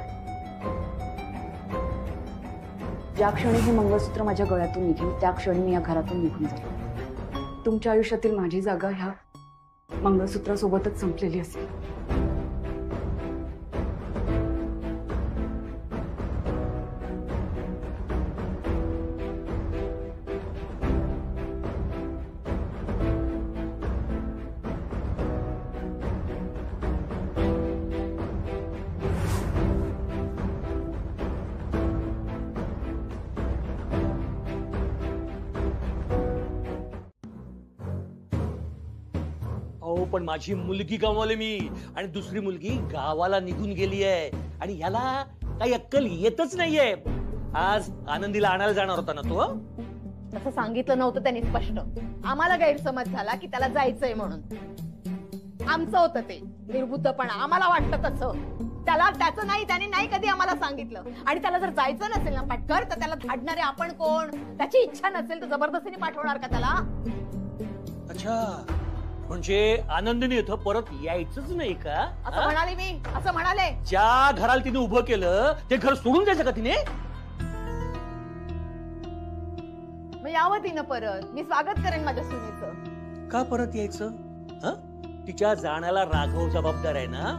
ज्या क्षणी हे मंगळसूत्र माझ्या गळ्यातून निघेल त्या क्षणी मी या घरातून निघून जाईल. तुमच्या आयुष्यातील माझी जागा ह्या मंगळसूत्रासोबतच संपलेली असेल. पण माझी मुलगी गमावली मी, आणि दुसरी मुलगी गावाला निघून गेली आहे, आणि ह्याला काही अक्कल येतच नाहीये. आज आनंदीला आणायला जाणार होता ना तो. तसं सांगितलं नव्हतं त्यांनी स्पष्ट. आम्हाला गैरसमज झाला की त्याला जायचंय म्हणून. आमचं होतं ते निर्बुद्धपणा. आम्हाला वाटतं तसं. त्याला त्याचं नाही, त्याने नाही कधी आम्हाला सांगितलं. आणि त्याला जर जायचं नसेल ना पटकर, तर त्याला धाडणारे आपण कोण? त्याची इच्छा नसेल तर जबरदस्तीने पाठवणार का त्याला? अच्छा, म्हणजे आनंदीने इथं परत यायचंच नाही का? असं म्हणाले मी, असं म्हणाले. ज्या घराला तिने उभं केलं ते घर सोडून द्यायचं का तिने? मग यावं तिनं परत. मी स्वागत करेन माझ्या सुनेचं. का परत यायचं? तिच्या जाण्याला राघव जबाबदार आहे ना.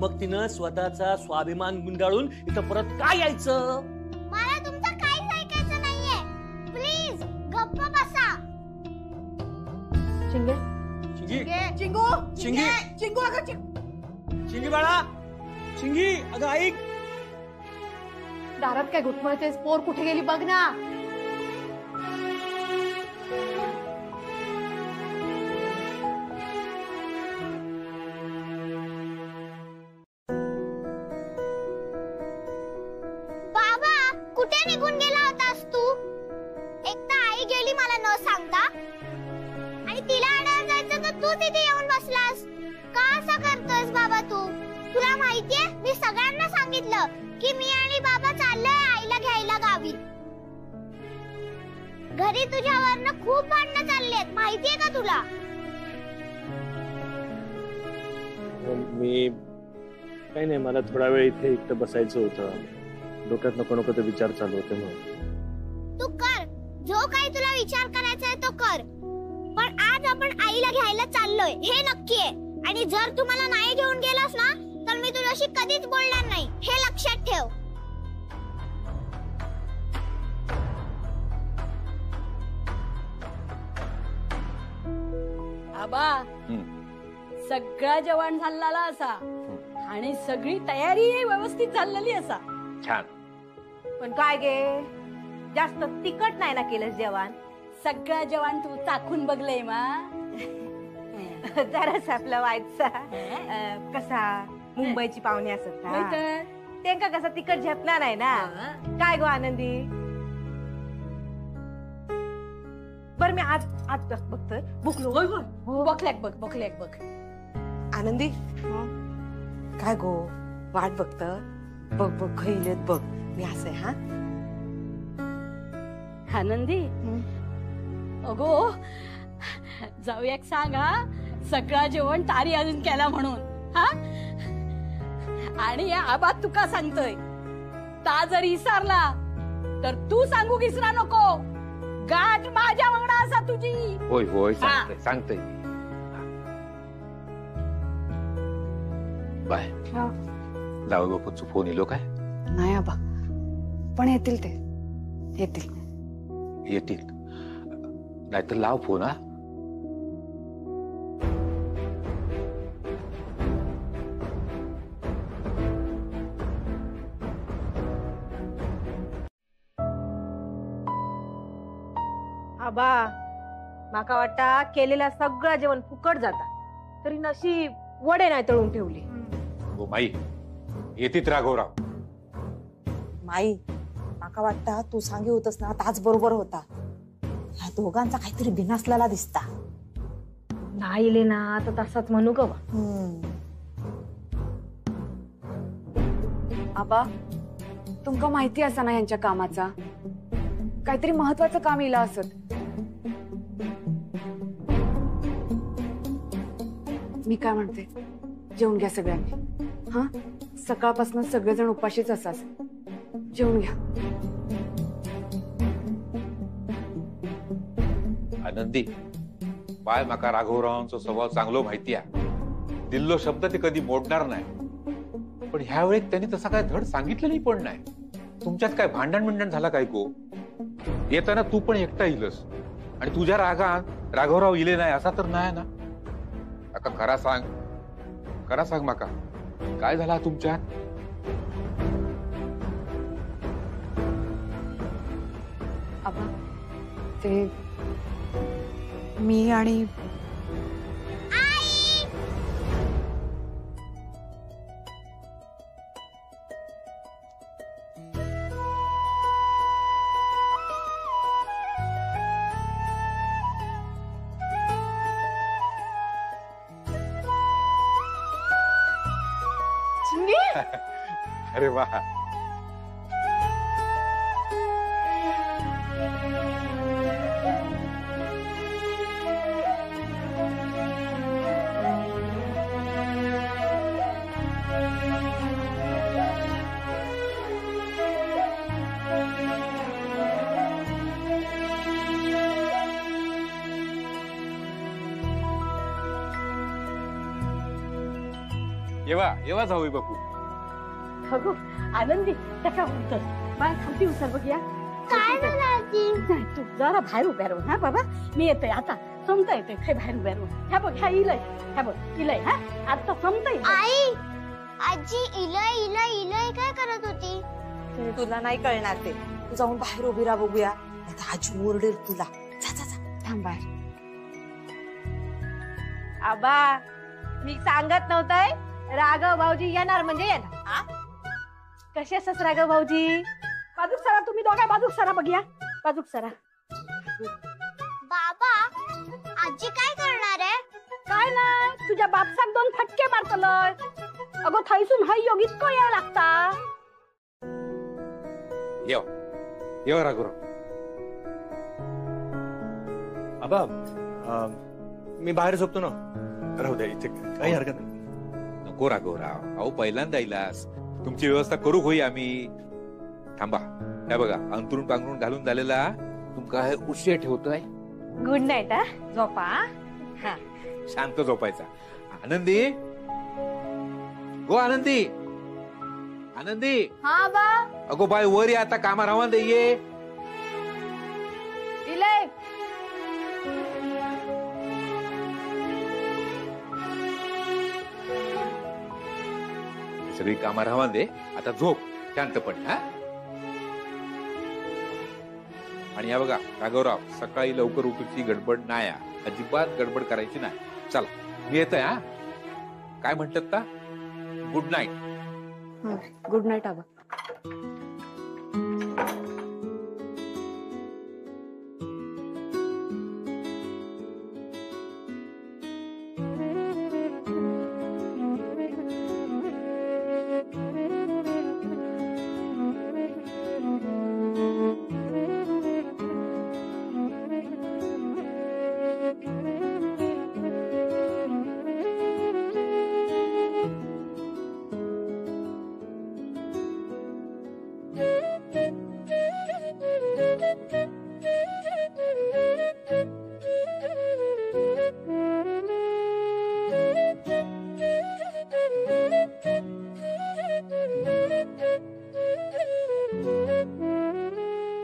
मग तिनं स्वतःचा स्वाभिमान गुंडाळून इथं परत का यायचं? मला तुमचं काहीच ऐकायचं नाहीये. प्लीज गप्प बसा. चिंगे, चिंगू, चिंगी, चिंगू, अगं चिंगी बाळा, चिंगी, अगं ऐक. दारात काय घुटमळतेस? पोर कुठे गेली बघ ना. बाबा, कुठे निघून गेला होतास तू? एकदा आई गेली मला न सांगता, आणि तिला आणायला जायचं तर तू तिथे येऊन बसलास. का असं करतोस बाबा तू? तुला माहितीये मी सगळ्यांना सांगितलं की मी आणि बाबा चाललोय आईला घ्यायला गावी. घरी तुझ्यावरनं खूप भांडणं चाललेत, माहितीये का तुला? मी काही नाही, मला थोडा वेळ इथे एकटं बसायचं होतं. डोक्यात नको नको ते विचार चालू होते म्हणून. तू कर जो काही तुला विचार करायचा आहे तो कर, पण आज आपण आईला घ्यायला चाललोय हे नक्की आहे. आणि जर तू मला नाही घेऊन गेलास ना तर मी तुझ्याशी कधीच बोलणार नाही, हे लक्षात ठेव. आबा, सगळा जेवण झालेला असा आणि सगळी तयारी व्यवस्थित झालेली असा. छान. पण काय गे जास्त तिखट नाही ना केलंस जेवण? सगळं जेवण तू चाखून बघलंय मा. जरास आपला व्हायचा कसा मुंबईची पाहुणे असत ना त्यांका कसा तिखट झेपणार नाही ना. काय गो आनंदी? बर मी आज आज बघतोय बुकलो. बघल्याक बघ बघल्याक बघ. आनंदी काय गो वाट बघत बघ बघ खैलेत बघ मी असं हा. आनंदी अगो जाऊयाक सांग हा. सगळं जेवण तारी अजून केला म्हणून हा. आणि या आबा तुका सांगतोय ता जर विसरला तर तू सांगू विसरा नको. गाठ माझ्या वांगडा असा तुझी. होय होय सांगतोय सांगतोय. बाय जाऊ बापूंचा फोन येलो काय? नाही आबा पण येतील ते येतील. येतील नाहीतर लाव फोन. हा आबा माका वाटता केलेला सगळं जेवण फुकट जाता तरी नशीब वडे नाही तळून ठेवली. हो माई येतीत राघवराव. माई माका वाटता तू सांगे होतस ना ताच बरोबर होता. ह्या दोघांचा काहीतरी बिनासलेला दिसता. नाही इले ना तर तसाच म्हणू ग. आबा तुमका माहिती असा ना यांच्या कामाचा काहीतरी महत्वाचं काम इला असत. मी काय म्हणते जेवून घ्या सगळ्यांनी. हा सकाळपासून सगळेजण उपाशीच असाच. जेवून घ्या. आनंदी बाय माका राघवरावांचा स्वभाव चांगलो माहिती आहे. दिल्लो शब्द ते कधी मोडणार नाही. पण ह्या वेळेत त्यांनी तसा काय धड सांगितलेली पण नाही. तुमच्यात काय भांडण झाला काय गो? येताना तू पण एकटा इलस आणि तुझ्या रागात राघवराव इले नाही असा तर नाही ना? काका खरा सांग माका काय झाला तुमच्यात? आबा ते मी आणि अरे वा. येवा जाऊ बापू. अगो आनंदी कसा होतोस? बाय थांबती उचल बघ या. काय झालं आजी? नाही तू जरा बाहेर उभ्या राहून हा बाबा. मी येतोय आता समजा येतोय काय बाहेर उभ्या राहून. ह्या बघ ह्या इलय ह्या बघ इलय हा आता समजा येईल. आई आजी इलय इलय इलय काय करत होती? तुला नाही कळणार ते. तू जाऊन बाहेर उभी राहा बघूया. नाहीतर आजी ओरडेल तुला. जा जा जा थांब बाहेर. आबा मी सांगत नव्हतंय राघव भाऊजी येणार म्हणजे येणार. कसे असस राघव भाऊजी? बाजूक सरा तुम्ही दोघा बाजूक सरा बघूया. बाजूक सरा. बाबा आजी काय करणार आहे? काय नाही तुझ्या बापसाक 2 फटके मारतलोय. अगो थैसून हाय योगीत को यायला लागता. येवा राघवराव. आबा मी बाहेर झोपतो ना. राहू द्या इथे काही हरकत नाही. नको राघवराव. अहो पहिल्यांदा इलास तुमची व्यवस्था करू होई आम्ही. थांबा काय बघा अंतरून पांघरून घालून झालेला तुमका उशीर ठेवतोय. Good night. हा झोपा. हा शांत झोपायचा. आनंदी गो आनंदी. आनंदी. हा बा. अगो बाय वर ये आता कामा राहवा दे. ये इलय सगळी कामं राहवा दे, आता झोप शांतपणे. हा आणि या बघा राघवराव, सकाळी लवकर उठूची गडबड नाही, अजिबात गडबड करायची नाही. चला मी येतोय. हा काय म्हणतात का? Good night. गुड नाईट आबा.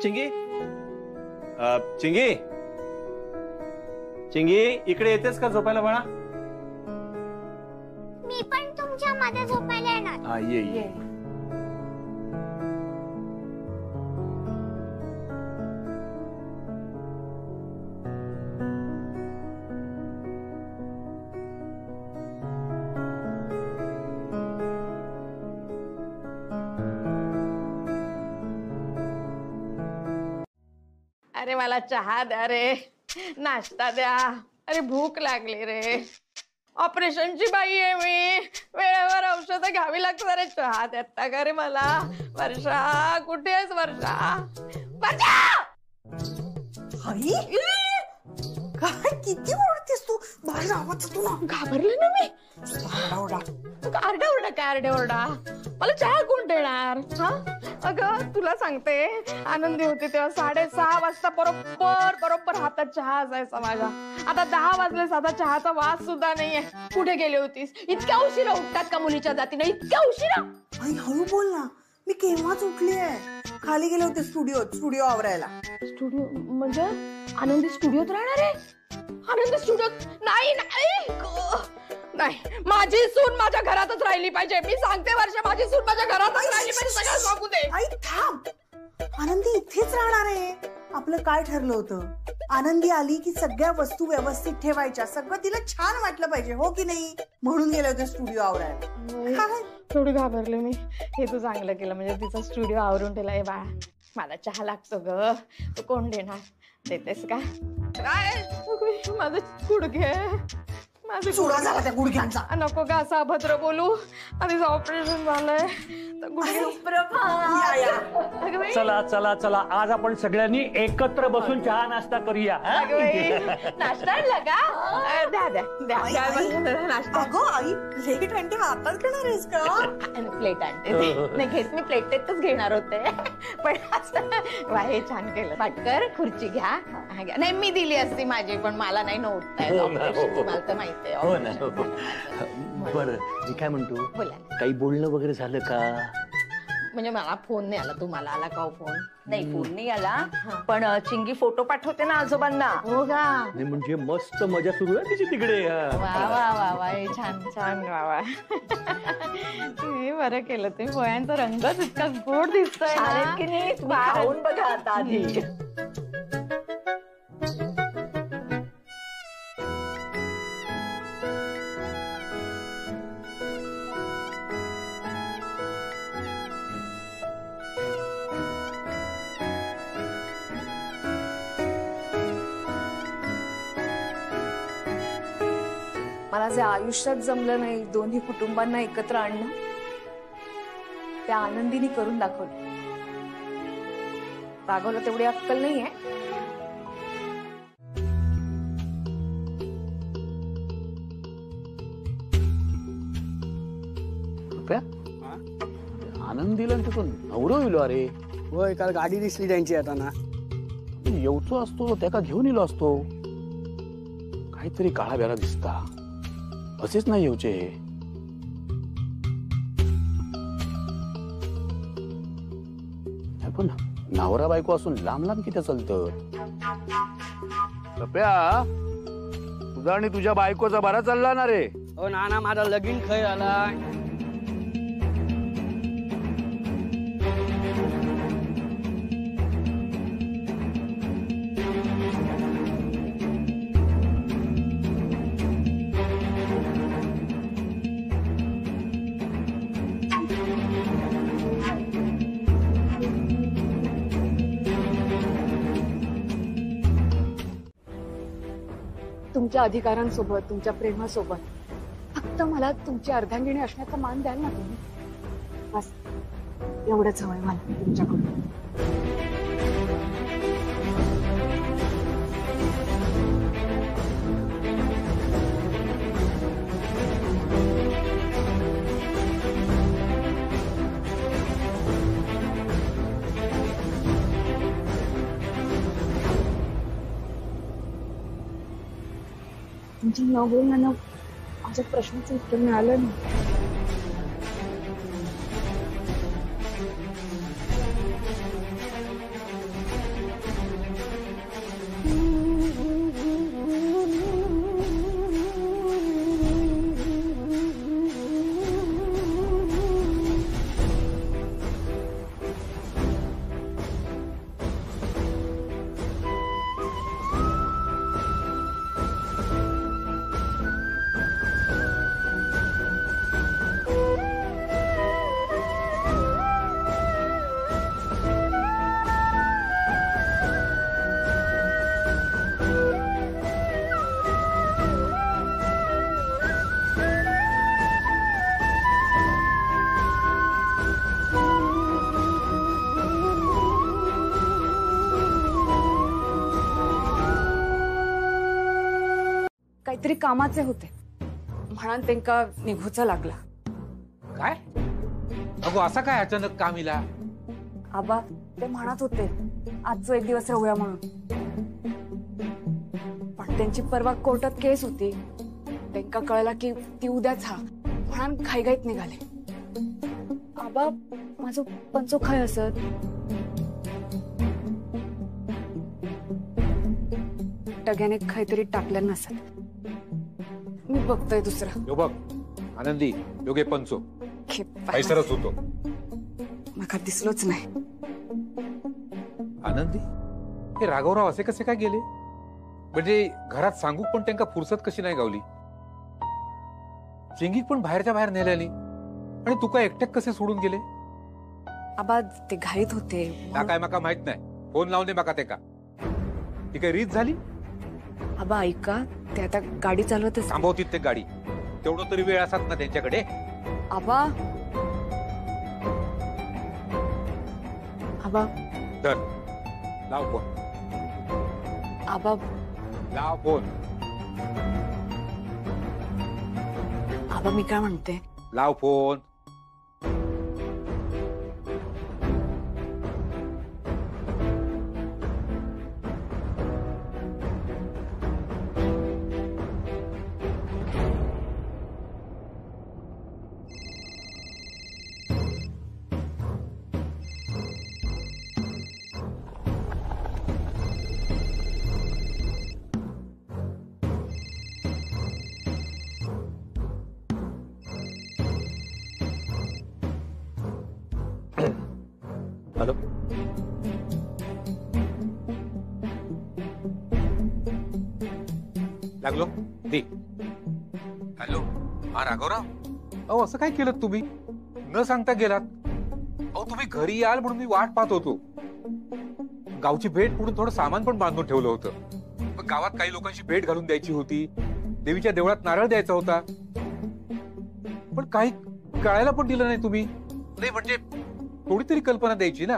चिंगी, चिंगी, चिंगी, इकडे येतेस का झोपायला बाळा? मी पण तुमच्या मध्ये झोपायला येणार. हा ये. अरे मला चहा द्या रे, नाश्ता द्या. अरे भूक लागली रे. ऑपरेशनची बाई आहे मी, वेळेवर औषधं घ्यावी लागतात. अरे चहा देता का रे मला? वर्षा, कुठे आहेस वर्षा? वर्षा! आई काय किती ओरडतेस तू? बाहेर आवाज येतो ना. घाबरले ना मी. ओरडा. आरडाओरडा काय आरडाओरडा? मला चहा कोण देणार? हा अगं तुला सांगते, आनंदी होती तेव्हा 6:30 वाजता बरोबर हातात चहा असायचा माझ्या. आता 10 वाजले, साधा चहाचा वास सुद्धा नाहीये. कुठे गेली होतीस? इतक्या उशिरा उठतात का मुलीच्या जातीने? इतक्या उशिरा? आई हळू बोल ना. मी केव्हाच उठली आहे. खाली गेले होते स्टुडिओ आवरायला. स्टुडिओ म्हणजे आनंदी स्टुडिओत राहणार आहे? आनंदी स्टुडिओत नाही नाही, माझी सून माझ्या घरातच राहिली पाहिजे. मी सांगते वर्षा, माझी सून माझ्या घरातच राहिली पाहिजे. सगळं सांगू दे. आई थांब. आनंदी इथेच राहणार आहे. आपलं काय ठरलं होतं? आनंदी आली की सगळ्या वस्तू व्यवस्थित ठेवायच्या. सगळं तिला छान वाटलं पाहिजे, हो की नाही? म्हणून गेले होते स्टुडिओ आवरायला. थोडी घाबरले मी. हे तू चांगलं केलं, म्हणजे तिचा स्टुडिओ आवरून ठेवला. हे बाळा, मला चहा लागतो ग. तू कोण देणार? देतेस का? काय माझं गुडघे, माझं चुरा झाला त्या गुडघ्यांचा. नको का असं अभद्र बोलू. आधीच ऑपरेशन झालंय. चला चला चला, आज आपण सगळ्यांनी एकत्र बसून चहा नाश्ता करूया. नाश्ता आणला का? द्या द्या द्या नाश्ता. अगं आई, प्लेट आणते हातात घेणार आहेस का? प्लेट आणते. नाही घेत, मी प्लेटेतच घेणार होते, पण वा हे छान केलं. पाटकर खुर्ची घ्या. नाही मी दिली असती माझी, पण मला नाही नव्हतं. मला तर माहिती आहे. हो ना. बरं मी काय म्हणतो, काही बोलणं वगैरे झालं का? म्हणजे मला फोन नाही आला. तुम्हाला आला का फोन? नाही फोन नाही आला, पण चिंगी फोटो पाठवते ना आजोबांना. हो का? नाही म्हणजे मस्त मजा सुरू आहे तिची तिकडे. वा वा वा वा, छान छान. वा वा, तुम्ही बरं केलं. ते पोह्यांचा रंगच इतका गोड दिसतोय की नाही? तुम्ही खाऊन बघा आता आधी. मला जे आयुष्यात जमलं नाही दोन्ही कुटुंबांना एकत्र आणणं, त्या आनंदीने करून दाखवलं. राघवला तेवढी अक्कल नाहीये. आनंदीला तिथून नवरो येलो. अरे होय, काल गाडी दिसली त्यांची आता ना. येऊचो असतो त्याका घेऊन येलो असतो. काहीतरी काळा बेरा दिसता. असेच नाही येऊचे. पण नवरा बायको असून लांब लांब किती चालतं? कप्या, तुझा आणि तुझ्या बायकोचा बरा चालला ना रे? हो ना, माझा लगीन खय आला. तुमच्या अधिकारांसोबत तुमच्या प्रेमासोबत फक्त मला तुमची अर्धांगिनी असण्याचा मान द्याल ना तुम्ही. बस एवढंच हवंय मला तुमच्याकडून. तुमच्या न बोलण्यानं माझ्या प्रश्नाचं उत्तर मिळालं नाही. काहीतरी कामाचे होते म्हणून त्यांका निघूचा लागला. काय अगो असा काय अचानक काम इला? आबा ते म्हणत होते आज जो एक दिवस राहूया म्हणून, पण त्यांची परवा कोर्टात केस होती. त्यांका कळला की ती उद्याच हा म्हणून घाईघाईत निघाले. आबा माझं पंचो खाय असत. टग्याने काहीतरी टाकलं नसत. मी बघतोय दुसरा. यो बघ आनंदी योगे पंचो पैसरच होतो. मला दिसलोच नाही. आनंदी हे राघवराव असे कसे काय गेले? म्हणजे घरात सांगू पण त्यांना फुरसत कशी नाही गावली? चिंगीक पण बाहेरच्या बाहेर नेल्यानी आणि तुका एकट्याक कसे सोडून गेले? आबा ते घाईत होते. काय माका माहित नाही. फोन लावून दे माका ते का ती काही रीत झाली? आबा ऐका ते आता गाडी चालवत थांबवतीत ते गाडी. तेवढं तरी वेळ असतात ना त्यांच्याकडे. आबा आबा तर लाव फोन. आबा लाव फोन. आबा मी काय म्हणते. लाव फोन. हॅलो लागलो दे. हॅलो हा राघवराव. अहो असं काय केलं तुम्ही? न सांगता गेलात. अहो तुम्ही घरी याल म्हणून मी वाट पाहत होतो. गावची भेट म्हणून थोडं सामान पण बांधून ठेवलं होतं. गावात काही लोकांची भेट घालून द्यायची होती. देवीच्या देवळात नारळ द्यायचा होता. पण काही कळायला पण दिलं नाही तुम्ही. नाही म्हणजे थोडी तरी कल्पना द्यायची ना.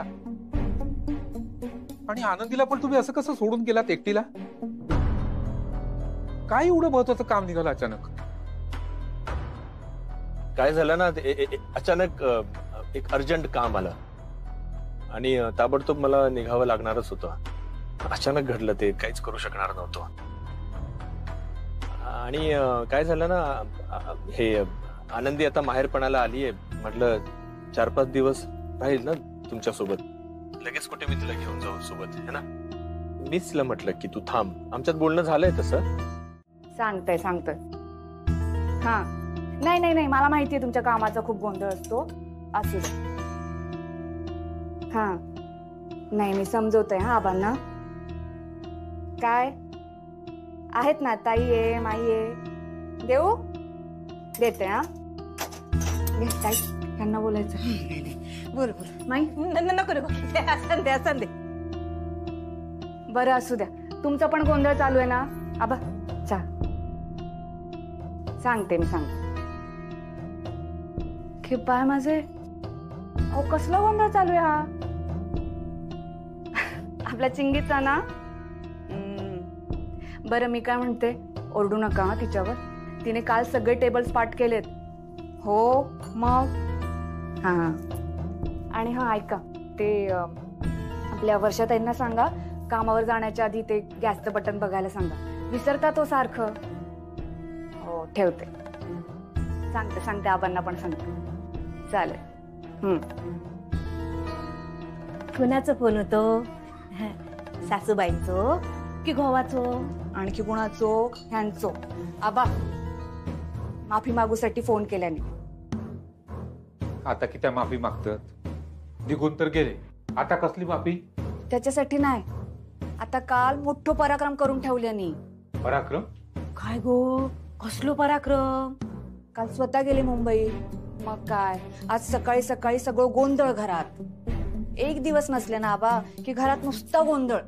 आणि आनंदीला पण तुम्ही असं कसं सोडून गेलात एकटीला? काय एवढं महत्वाचं काम निघालं अचानक? काय झालं ना अचानक एक अर्जंट काम आलं आणि ताबडतोब मला निघावं लागणारच होतं. अचानक घडलं ते. काहीच करू शकणार नव्हतो. आणि काय झालं ना हे आनंदी आता माहेरपणाला आलीये. म्हटलं 4-5 दिवस राहील ना तुमच्या सोबत. लगेच कुठे मी तुला घेऊन जाऊ सोबत है ना. मीच तिला म्हटलं की तू थांब. आमच्यात बोलणं झालंय तसं. सांगतोय हा. नाही नाही नाही मला माहितीये तुमच्या कामाचा खूप गोंधळ असतो. असू दे. हा नाही मी समजवतोय हा आबांना. काय आहेत ना ताई आहे माई आहे. देऊ देते. हा ताई त्यांना बोलायचं. बोल बोल माई. नको नको असं दे. बरं असू द्या. तुमचा पण गोंधळ चालू आहे ना आबा. चा सांगते मी सांगते. की पाय माझे, अहो कसला गोंधळ चालू आहे हा आपल्या चिंगीचा ना. बरं मी काय म्हणते, ओरडू नका हा तिच्यावर. तिने काल सगळे टेबल्स पाठ केलेत. हो मग हा. आणि हा ऐका, ते आपल्या वर्षाताईंना सांगा कामावर जाण्याच्या आधी ते गॅसचं बटन बघायला सांगा. विसरता तो सारखं. हो ठेवते. सांगते आबांना पण सांगते. चालेल. कुणाचा फोन होतो? सासूबाईंचो की गोवाचो? आणखी कुणाचो? ह्यांचो. आबा माफी मागूसाठी फोन केल्याने. आता किती माफी मागतात? निघून तर गेले, आता कसली माफी? त्याच्यासाठी नाही, आता काल मोठं पराक्रम करून ठेवल्यानी. पराक्रम? काय गो, कसलो पराक्रम? काल स्वतः गेले मुंबई. मग काय, आज सकाळी सकाळी सगळं गोंधळ घरात. एक दिवस नसले ना आबा की घरात नुसता गोंधळ.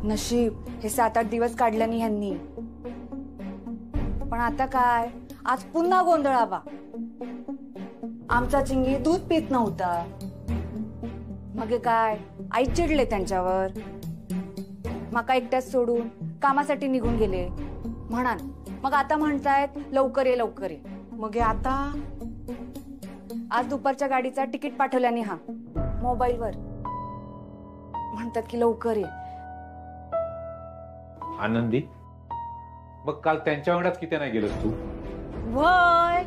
नशीब हे 7-8 दिवस काढल्यानी ह्यांनी. पण आता काय, आज पुन्हा गोंधळ आबा. आमचा चिंगी दूध पित नव्हता. मग काय, आई चिडले त्यांच्यावर. मका एकट्याच सोडून कामासाठी निघून गेले म्हणान. मग आता म्हणतायत लवकर ये लवकर ये. मग आता आज दुपारच्या गाडीचा तिकीट पाठवल्याने हा मोबाईलवर. म्हणतात की लवकर ये. आनंदी, मग काल त्यांच्या अंगणात किती नाही गेलस तू? वय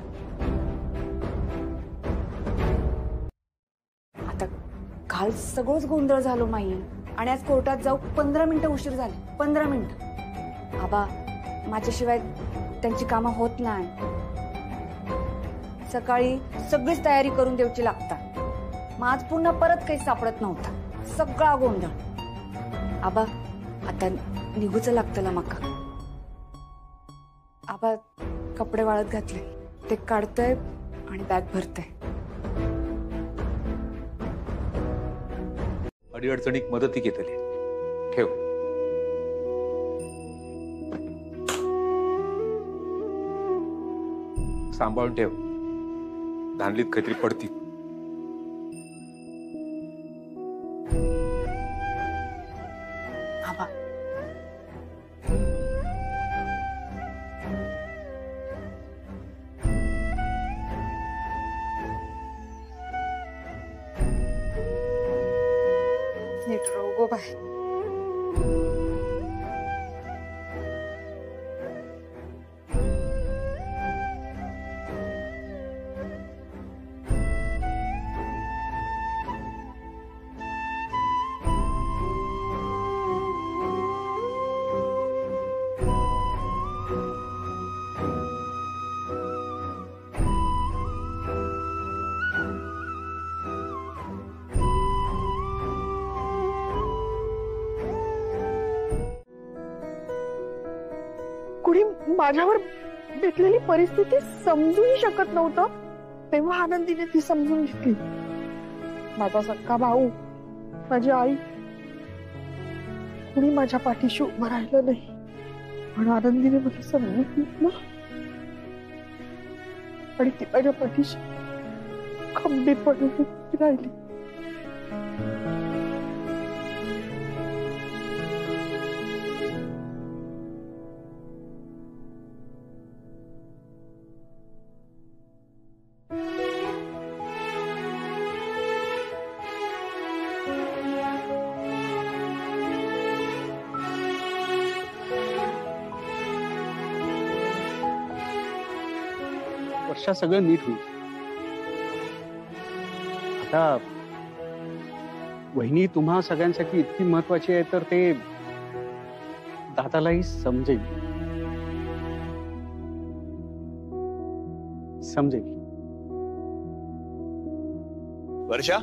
आता काल सगळंच गोंधळ झालो माई. आणि आज कोर्टात जाऊ 15 मिनिटं उशीर झाले. 15 मिनिटं. आबा माझ्याशिवाय त्यांची कामं होत नाही. सकाळी सगळीच तयारी करून द्यायची लागतात. मग आज पुन्हा परत काही सापडत नव्हता. सगळा गोंधळ. आबा आता निघूच लागतं मका. आबा कपडे वाळत घातले, ते काढतय आणि बॅग भरतय. अडीअडचणीक मदती घेतली. ठेव. सांभाळून ठेव, धानलीत काहीतरी पडती. आबा नीट राहू गो बाय. कुणी माझ्यावर भेटलेली परिस्थिती समजूही शकत नव्हतं, तेव्हा आनंदीने ती समजून घेतली. माझा सख्खा भाऊ, माझी आई, कुणी माझ्या पाठीशी उभं राहिलं नाही. पण आनंदीने मला समजून घेतलं आणि ती माझ्या पाठीशी खंबीरपणे उभी राहिली. वर्षा सगळं नीट होईल. आता वहिनी तुम्हा सगळ्यांसाठी इतकी महत्वाची आहे तर ते दादालाही समजेल. वर्षा,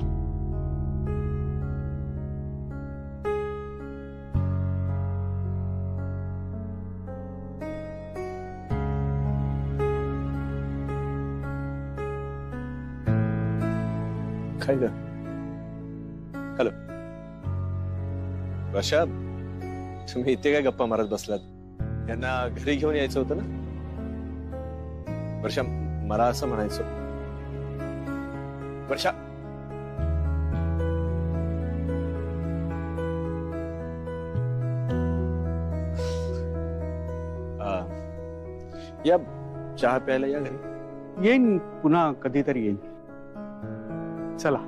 काय ग? हॅलो वर्षा, तुम्ही इथे काय गप्पा मारत बसलात? यांना घरी घेऊन यायचं होतं ना? वर्षा, मला असं म्हणायचं, वर्षा या चहा प्यायला या घरी. येईन पुन्हा कधीतरी येईन. चला.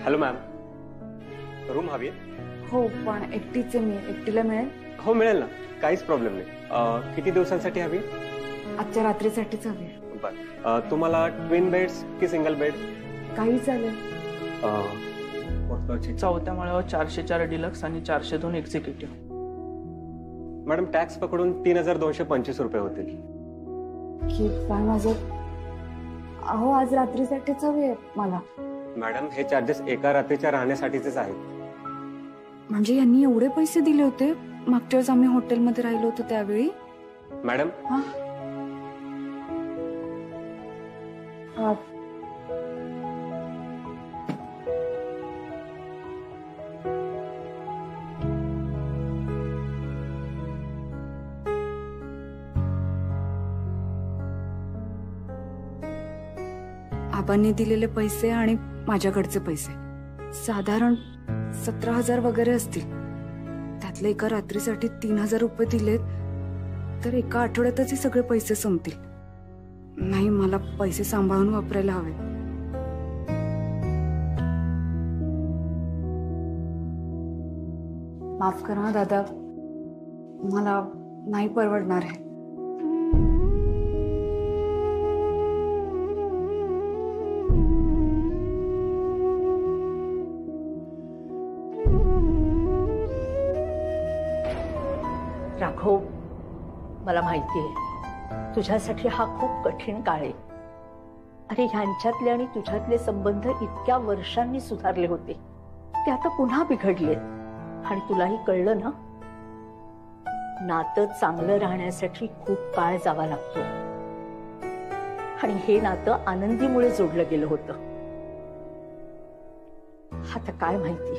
हॅलो मॅम, रूम हवी? हो, पण एकटीच आहे मी. एकटीला मिळेल? हो मिळेल ना, काहीच प्रॉब्लेम नाही. किती दिवसांसाठी हवी? आजच्या रात्रीसाठीच हवी. बर, तुम्हाला ट्विन बेड्स की सिंगल बेड? काही चालेल. चौथ्या माळ्यावर 404 डिलक्स आणि 402 एक्झिक्युटिव्ह. मॅडम टॅक्स पकडून 3225 रुपये होतील. की काय माझं? अहो, आज रात्रीसाठीच हवी आहे मला. मॅडम हे चार्जेस एका रात्रीच्या राहण्यासाठीचेच आहेत. म्हणजे यांनी एवढे पैसे दिले होते मागच्या वेळेस आम्ही हॉटेलमध्ये राहिलो होतो त्यावेळी? मॅडम आबांनी दिलेले पैसे आणि माझ्याकडचे पैसे साधारण 17,000 वगैरे असतील. त्यातले एका रात्रीसाठी 3,000 रुपये दिलेत तर एका आठवड्यातच हे सगळे पैसे संपतील. नाही, मला पैसे सांभाळून वापरायला हवे. माफ करा ना दादा, मला नाही परवडणार आहे. राघव, मला माहितीये तुझ्यासाठी हा खूप कठीण काळ आहे. अरे, ह्यांच्यातले आणि तुझ्यातले संबंध इतक्या वर्षांनी सुधारले होते, ते आता पुन्हा बिघडले. आणि तुलाही कळलं ना, नातं चांगलं राहण्यासाठी खूप काळ जावा लागतो. आणि हे नातं आनंदीमुळे जोडलं गेलं होतं. आता काय माहिती,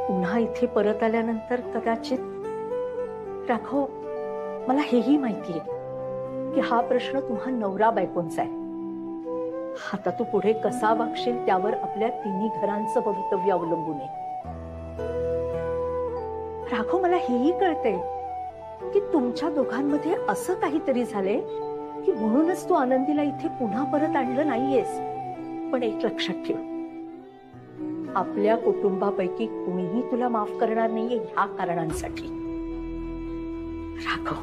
पुन्हा इथे परत आल्यानंतर कदाचित. राघव, मला हेही माहितीये की हा प्रश्न तुम्हा नवरा बायकोंचा आहे. आता तू पुढे कसा वागशील त्यावर आपल्या तिन्ही घरांचं भवितव्य अवलंबून आहे. राघव, मला हेही कळतंय की तुमच्या दोघांमध्ये असं काहीतरी झालंय की म्हणूनच तू आनंदीला इथे पुन्हा परत आणलं नाहीयेस. पण एक लक्षात ठेव, आपल्या कुटुंबापैकी कुणीही तुला माफ करणार नाहीये ह्या कारणांसाठी. राघव.